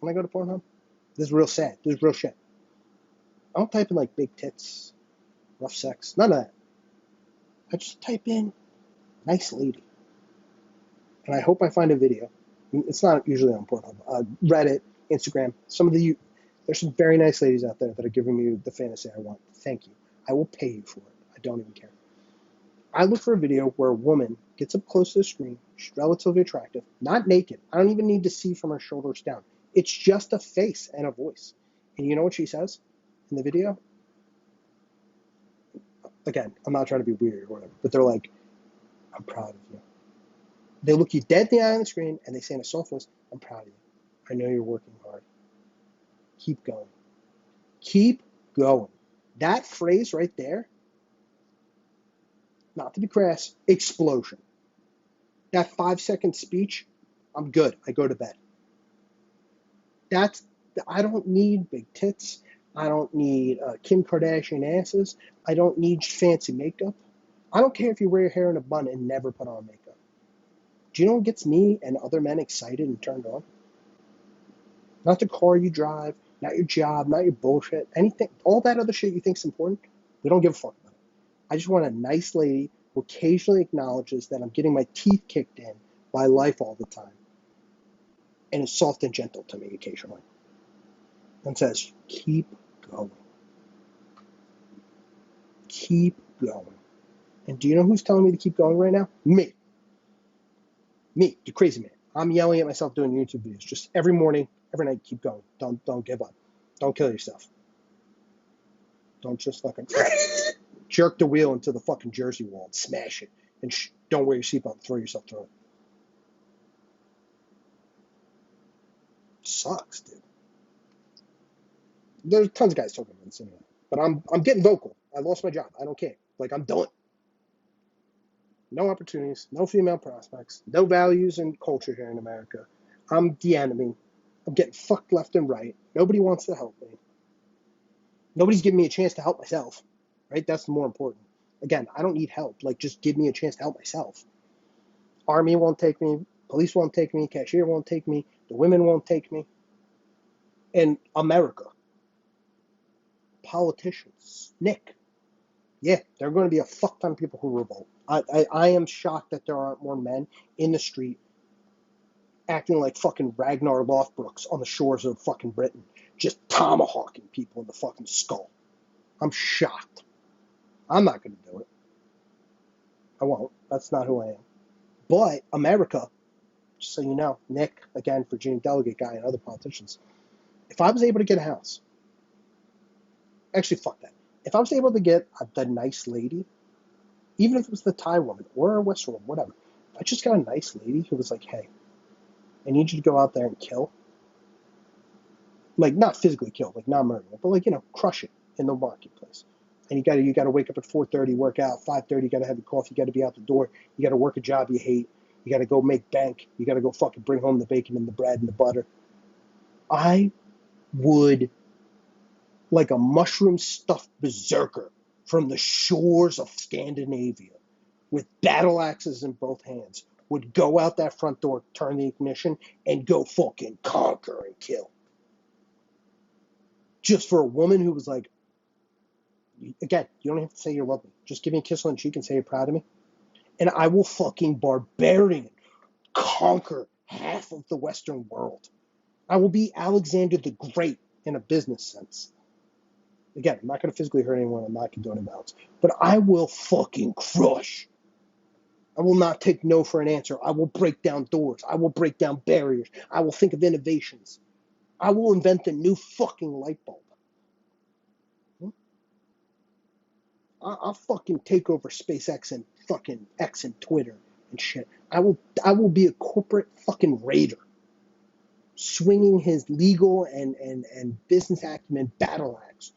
when I go to Pornhub? This is real sad. This is real shit. I don't type in, like, big tits, rough sex, none of that. I just type in nice lady. And I hope I find a video. It's not usually on Pornhub. Reddit, Instagram. There's some very nice ladies out there that are giving me the fantasy I want. Thank you. I will pay you for it. I don't even care. I look for a video where a woman gets up close to the screen. She's relatively attractive. Not naked. I don't even need to see from her shoulders down. It's just a face and a voice. And you know what she says in the video? Again, I'm not trying to be weird or whatever, but they're like, I'm proud of you. They look you dead in the eye on the screen, and they say in a soft voice, I'm proud of you. I know you're working hard. Keep going. Keep going. That phrase right there, not to be crass, explosion. That 5-second speech, I'm good. I go to bed. I don't need big tits. I don't need Kim Kardashian asses. I don't need fancy makeup. I don't care if you wear your hair in a bun and never put on makeup. Do you know what gets me and other men excited and turned on? Not the car you drive, not your job, not your bullshit, anything, all that other shit you think is important. We don't give a fuck about it. I just want a nice lady who occasionally acknowledges that I'm getting my teeth kicked in by life all the time and is soft and gentle to me occasionally and says, keep going. Keep going. And do you know who's telling me to keep going right now? Me, the crazy man. I'm yelling at myself doing YouTube videos. Just every morning, every night, keep going. Don't give up. Don't kill yourself. Don't just fucking jerk the wheel into the fucking Jersey wall and smash it. And don't wear your seatbelt and throw yourself through it. Sucks, dude. There's tons of guys talking about this anyway. But I'm getting vocal. I lost my job. I don't care. Like, I'm done. No opportunities, no female prospects, no values and culture here in America. I'm the enemy. I'm getting fucked left and right. Nobody wants to help me. Nobody's giving me a chance to help myself, right? That's more important. Again, I don't need help. Like, just give me a chance to help myself. Army won't take me. Police won't take me. Cashier won't take me. The women won't take me. In America, politicians, Nick, yeah, there are going to be a fuck ton of people who revolt. I am shocked that there aren't more men in the street acting like fucking Ragnar Lothbrooks on the shores of fucking Britain, just tomahawking people in the fucking skull. I'm shocked. I'm not going to do it. I won't. That's not who I am. But America, just so you know, Nick, again, Virginia delegate guy and other politicians, if I was able to get a house, actually, fuck that. If I was able to get the nice lady, even if it was the Thai woman or a Western woman, whatever, if I just got a nice lady who was like, hey, I need you to go out there and kill. Like, not physically kill, like not murder, but like, crush it in the marketplace. And you gotta wake up at 4:30, work out, 5:30, you gotta have your coffee, you gotta be out the door, you gotta work a job you hate, you gotta go make bank, you gotta go fucking bring home the bacon and the bread and the butter. I would, like a mushroom-stuffed berserker from the shores of Scandinavia, with battle axes in both hands, would go out that front door, turn the ignition, and go fucking conquer and kill. Just for a woman who was like, again, you don't have to say you love me. Just give me a kiss on the cheek and say you're proud of me. And I will fucking barbarian conquer half of the Western world. I will be Alexander the Great in a business sense. Again, I'm not going to physically hurt anyone. I'm not condoning violence. But I will fucking crush. I will not take no for an answer. I will break down doors. I will break down barriers. I will think of innovations. I will invent a new fucking light bulb. I'll fucking take over SpaceX and fucking X and Twitter and shit. I will be a corporate fucking raider, swinging his legal and business acumen battle axe,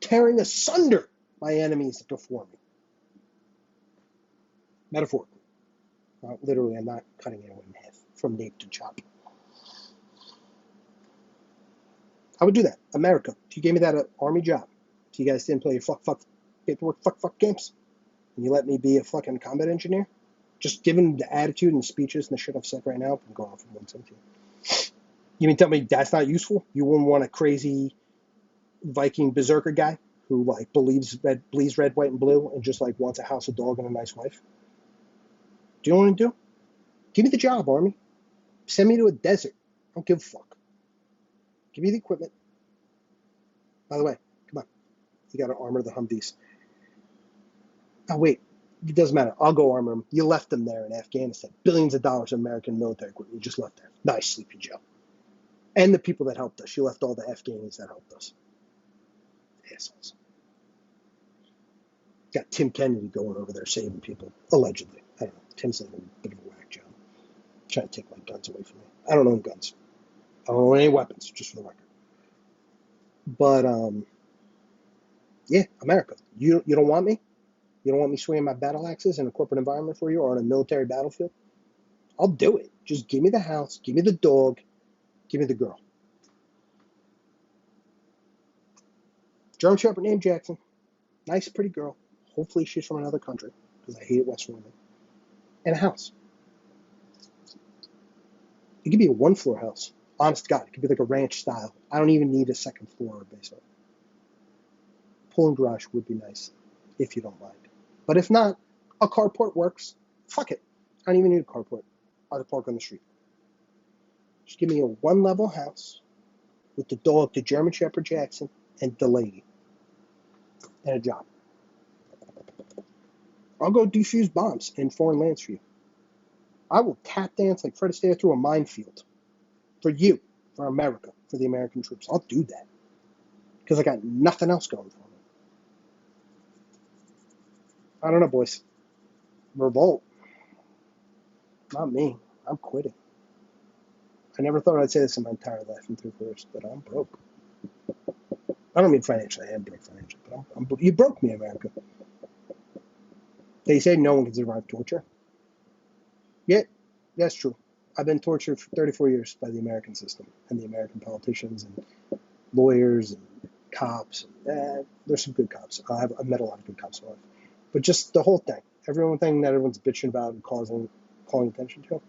tearing asunder my enemies before me. Metaphorically. Literally, I'm not cutting anyone in half from nape to chop. I would do that. America, if you gave me that army job, if you guys didn't play your fuck games, and you let me be a fucking combat engineer, just given the attitude and the speeches and the shit I've said right now, I'm going off from 117. You mean tell me that's not useful? You wouldn't want a crazy Viking berserker guy who like believes red, white, and blue, and just like wants a house, a dog, and a nice wife? Do you know what I do? Give me the job, Army. Send me to a desert. I don't give a fuck. Give me the equipment. By the way, come on. You got to armor the Humvees. Oh, wait. It doesn't matter. I'll go armor them. You left them there in Afghanistan. Billions of dollars of American military equipment. You just left there. Nice, Sleepy Joe. And the people that helped us. You left all the Afghanis that helped us. Assholes. Got Tim Kennedy going over there saving people. Allegedly. I don't know. Tim's like a bit of a whack job. Trying to take my guns away from me. I don't own guns. I don't own any weapons, just for the record. But, yeah, America. You don't want me? You don't want me swinging my battle axes in a corporate environment for you or on a military battlefield? I'll do it. Just give me the house, give me the dog, give me the girl. German Shepherd named Jackson. Nice, pretty girl. Hopefully she's from another country, because I hate Western women. And a house. It could be a one-floor house. Honest to God, it could be like a ranch style. I don't even need a second floor or basement. Pull-in garage would be nice, if you don't mind. But if not, a carport works. Fuck it. I don't even need a carport. I'll park on the street. Just give me a one-level house with the dog, the German Shepherd Jackson, and the lady. And a job. I'll go defuse bombs in foreign lands for you. I will tap dance like Fred Astaire through a minefield. For you. For America. For the American troops. I'll do that. Because I got nothing else going for me. I don't know, boys. Revolt. Not me. I'm quitting. I never thought I'd say this in my entire life in 3 quarters, but I'm broke. I don't mean financially. I am broke financially, but you broke me, America. They say no one can survive torture. Yeah, that's true. I've been tortured for 34 years by the American system and the American politicians and lawyers and cops. There's some good cops. I've met a lot of good cops in my life. But just the whole thing, Everything that everyone's bitching about and calling attention to.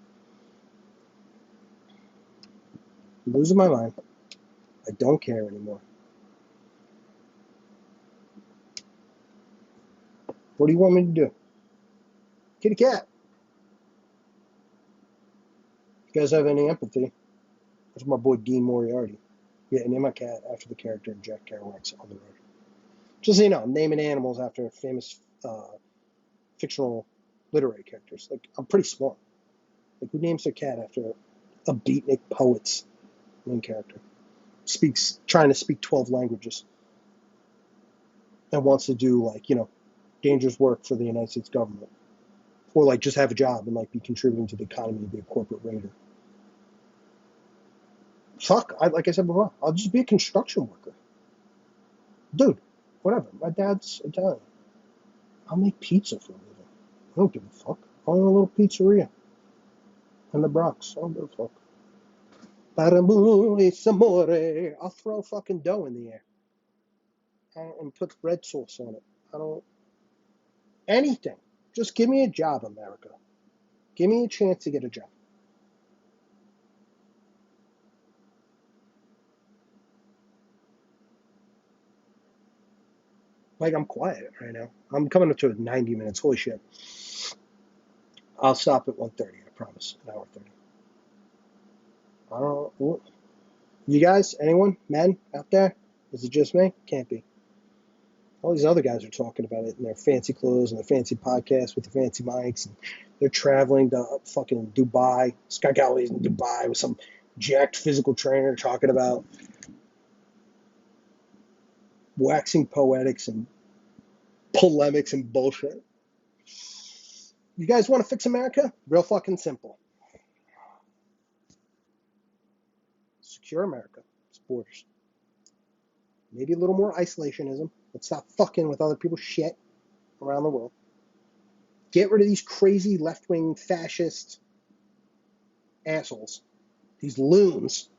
I'm losing my mind. I don't care anymore. What do you want me to do? Kitty cat. If you guys have any empathy, that's my boy Dean Moriarty. Yeah, name my cat after the character in Jack Kerouac's On the Road. Just so you know, I'm naming animals after famous fictional literary characters. Like, I'm pretty smart. Like, who names their cat after a beatnik poet's main character? Trying to speak 12 languages and wants to do, like, dangerous work for the United States government. Or, like, just have a job and, like, be contributing to the economy and be a corporate raider. Fuck, like I said before, I'll just be a construction worker. Dude, whatever. My dad's Italian. I'll make pizza for a living. I don't give a fuck. I'll own a little pizzeria in the Bronx. I don't give a fuck. I'll throw fucking dough in the air and put red sauce on it. Anything. Just give me a job, America. Give me a chance to get a job. Like, I'm quiet right now. I'm coming up to 90 minutes. Holy shit. I'll stop at 1:30, I promise. An hour 30. I don't know. You guys, anyone, men out there? Is it just me? Can't be. All these other guys are talking about it in their fancy clothes and their fancy podcasts with the fancy mics. And they're traveling to fucking Dubai. Scott Galloway's in Dubai with some jacked physical trainer talking about waxing poetics and polemics and bullshit. You guys want to fix America? Real fucking simple. Secure America. Its borders. Maybe a little more isolationism. Let's stop fucking with other people's shit around the world. Get rid of these crazy left-wing fascist assholes. These loons.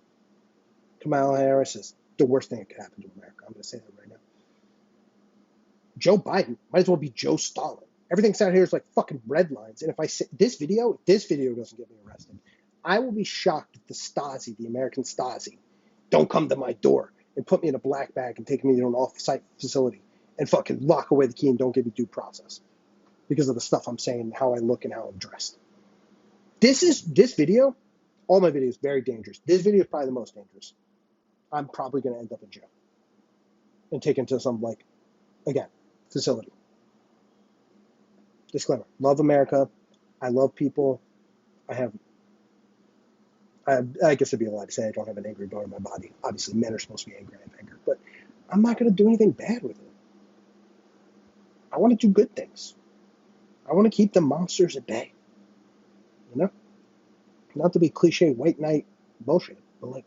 Kamala Harris is the worst thing that could happen to America. I'm going to say that right now. Joe Biden might as well be Joe Stalin. Everything out here is like fucking red lines. And if I say if this video doesn't get me arrested, I will be shocked if the Stasi, the American Stasi, don't come to my door and put me in a black bag and take me to an off-site facility and fucking lock away the key and don't give me due process because of the stuff I'm saying and how I look and how I'm dressed. This video, all my videos, very dangerous. This video is probably the most dangerous. I'm probably going to end up in jail and taken to some, like, again, facility. Disclaimer. Love America. I love people. I guess it'd be a lie to say I don't have an angry bone in my body. Obviously, men are supposed to be angry. I have anger. But I'm not going to do anything bad with it. I want to do good things. I want to keep the monsters at bay. You know? Not to be cliche white knight bullshit, but, like,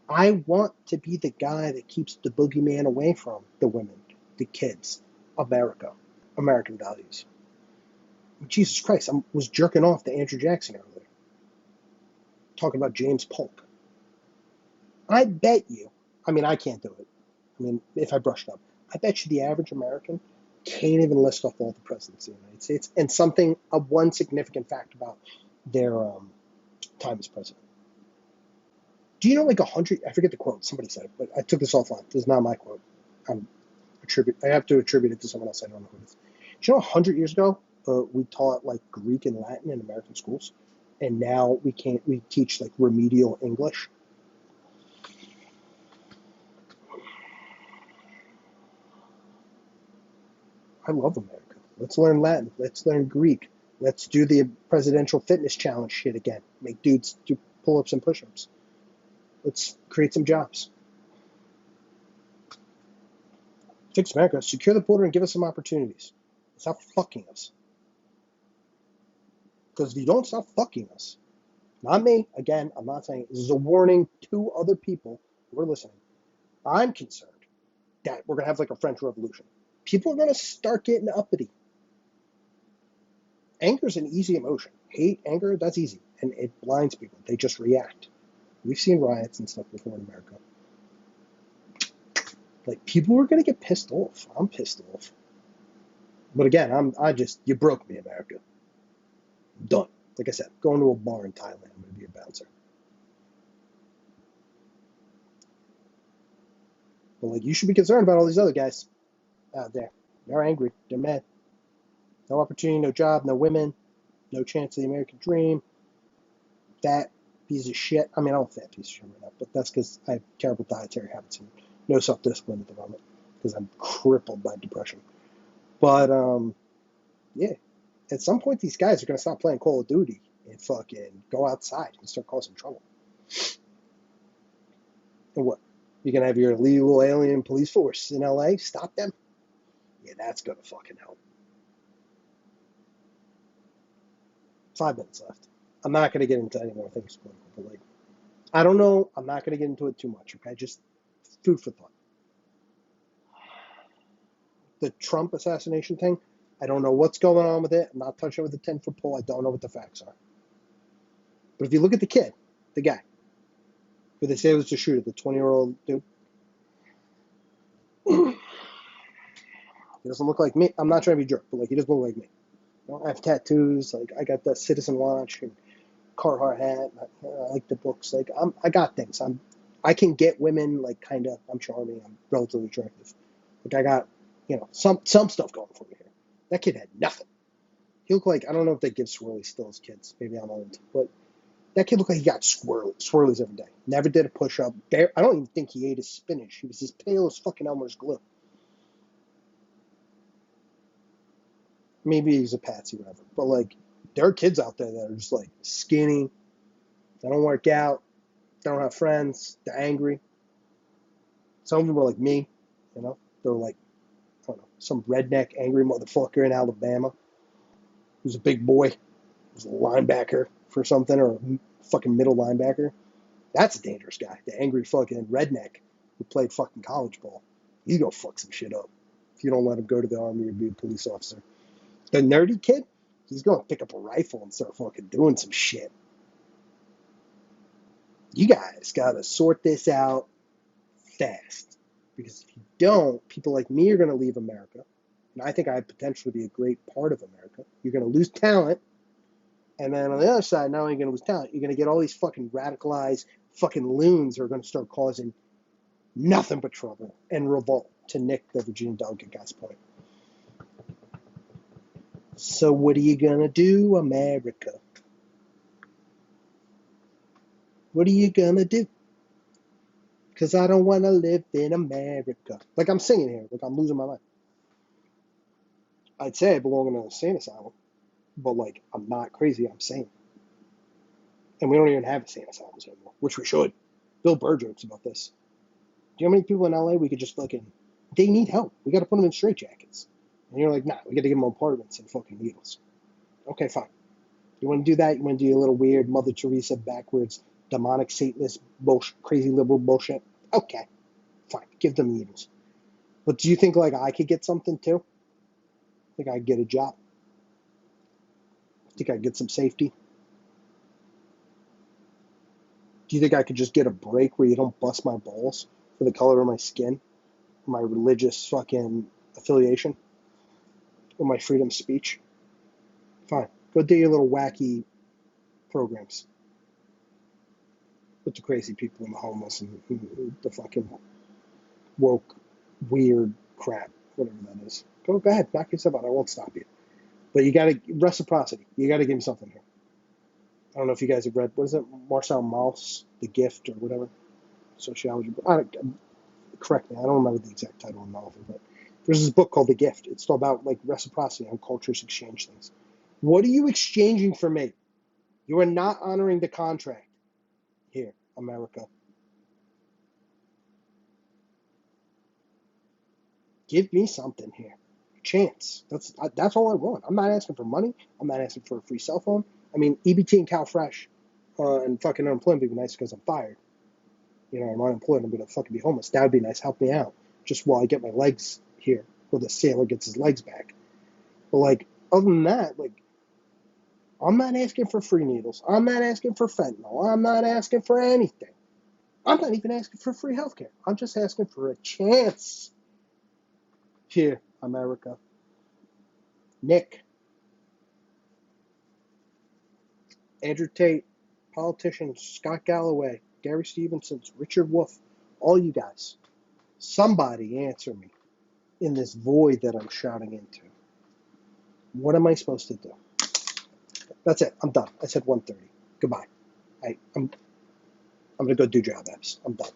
I want to be the guy that keeps the boogeyman away from the women, the kids, America, American values. Jesus Christ, I was jerking off to Andrew Jackson earlier, talking about James Polk. I bet you, I mean, I can't do it. I mean, if I brushed up, I bet you the average American can't even list off all the presidents of the United States and one significant fact about their time as president. Do you know, like, 100, I forget the quote, somebody said it, but I took this offline. This is not my quote. I have to attribute it to someone else. I don't know who it is. Do you know 100 years ago, we taught, like, Greek and Latin in American schools, and now we teach, like, remedial English? I love America. Let's learn Latin. Let's learn Greek. Let's do the presidential fitness challenge shit again. Make dudes do pull-ups and push-ups. Let's create some jobs. Fix America. Secure the border and give us some opportunities. Stop fucking us. Because if you don't stop fucking us, not me, again, I'm not saying, this is a warning to other people who are listening. I'm concerned that we're going to have, like, a French Revolution. People are going to start getting uppity. Anger is an easy emotion. Hate, anger, that's easy. And it blinds people. They just react. We've seen riots and stuff before in America. Like, people are going to get pissed off. I'm pissed off. But again, you broke me, America. Done. Like I said, going to a bar in Thailand, I'm going to be a bouncer. But like, you should be concerned about all these other guys out there. They're angry. They're mad. No opportunity, no job, no women, no chance of the American dream. Fat piece of shit. I mean, I'm a fat piece of shit right now, but that's because I have terrible dietary habits and no self-discipline at the moment because I'm crippled by depression. But yeah, at some point these guys are going to stop playing Call of Duty and fucking go outside and start causing trouble. And what? You're going to have your illegal alien police force in LA stop them? Yeah, that's going to fucking help. 5 minutes left. I'm not going to get into any more things political, but like, I don't know. I'm not going to get into it too much, okay? Just food for thought. The Trump assassination thing, I don't know what's going on with it. I'm not touching it with a 10-foot pole. I don't know what the facts are. But if you look at the kid, the guy, who they say was the shooter, the 20-year-old dude, he doesn't look like me. I'm not trying to be a jerk, but like, he doesn't look like me. You know, I have tattoos. Like, I got the Citizen watch and Carhartt hat. I like the books. Like, I got things. I can get women. Like, kind of. I'm charming. I'm relatively attractive. Like, I got, some stuff going for me here. That kid had nothing. He looked like, I don't know if they give swirlies still as kids. Maybe I'm old, but that kid looked like he got swirlies every day. Never did a push-up. I don't even think he ate his spinach. He was as pale as fucking Elmer's glue. Maybe he's a patsy, whatever. But like, there are kids out there that are just like skinny. They don't work out. They don't have friends. They're angry. Some of them are like me. They're like, I don't know, some redneck angry motherfucker in Alabama who's a big boy, who's a linebacker for something, or a fucking middle linebacker. That's a dangerous guy. The angry fucking redneck who played fucking college ball. He's gonna fuck some shit up if you don't let him go to the army or be a police officer. The nerdy kid, he's gonna pick up a rifle and start fucking doing some shit. You guys gotta sort this out fast. Because if you don't, people like me are gonna leave America. And I think I have potential to be a great part of America. You're gonna lose talent. And then on the other side, not only are you going to lose talent, you're going to get all these fucking radicalized fucking loons who are going to start causing nothing but trouble and revolt, to Nick, the Virginia delegate guy's point. So what are you going to do, America? What are you going to do? Because I don't want to live in America. Like, I'm singing here. Like, I'm losing my mind. I'd say I belong in an insane asylum. But, like, I'm not crazy. I'm sane. And we don't even have insane asylums anymore, which we should. Bill Burr jokes about this. Do you know how many people in LA we could just fucking, they need help. We got to put them in straitjackets. And you're like, nah, we got to give them apartments and fucking needles. Okay, fine. You want to do that? You want to do a little weird Mother Teresa backwards, demonic Satanist bullshit, crazy liberal bullshit? Okay, fine. Give them needles. But do you think like I could get something too? Think I'd get a job? Think I'd get some safety? Do you think I could just get a break where you don't bust my balls for the color of my skin, or my religious fucking affiliation, or my freedom of speech? Fine. Go do your little wacky programs with the crazy people and the homeless and the fucking woke, weird crap, whatever that is. Go ahead, knock yourself out. I won't stop you. But you got to, reciprocity. You got to give me something here. I don't know if you guys have read, what is it, Marcel Mauss, The Gift, or whatever, sociology. Correct me, I don't remember the exact title of the novel, but there's this book called The Gift. It's all about like reciprocity, how cultures exchange things. What are you exchanging for me? You are not honoring the contract here, America. Give me something here. A chance. That's all I want. I'm not asking for money. I'm not asking for a free cell phone. I mean, EBT and CalFresh and fucking unemployment would be nice because I'm fired. I'm unemployed. I'm going to fucking be homeless. That would be nice. Help me out. Just while I get my legs here. Or the sailor gets his legs back. But, like, other than that, like, I'm not asking for free needles. I'm not asking for fentanyl. I'm not asking for anything. I'm not even asking for free healthcare. I'm just asking for a chance. Here, America. Nick, Andrew Tate, politicians, Scott Galloway, Gary Stevensons, Richard Wolff, all you guys. Somebody answer me in this void that I'm shouting into. What am I supposed to do? That's it. I'm done. I said 1:30. Goodbye. I'm going to go do job apps. I'm done.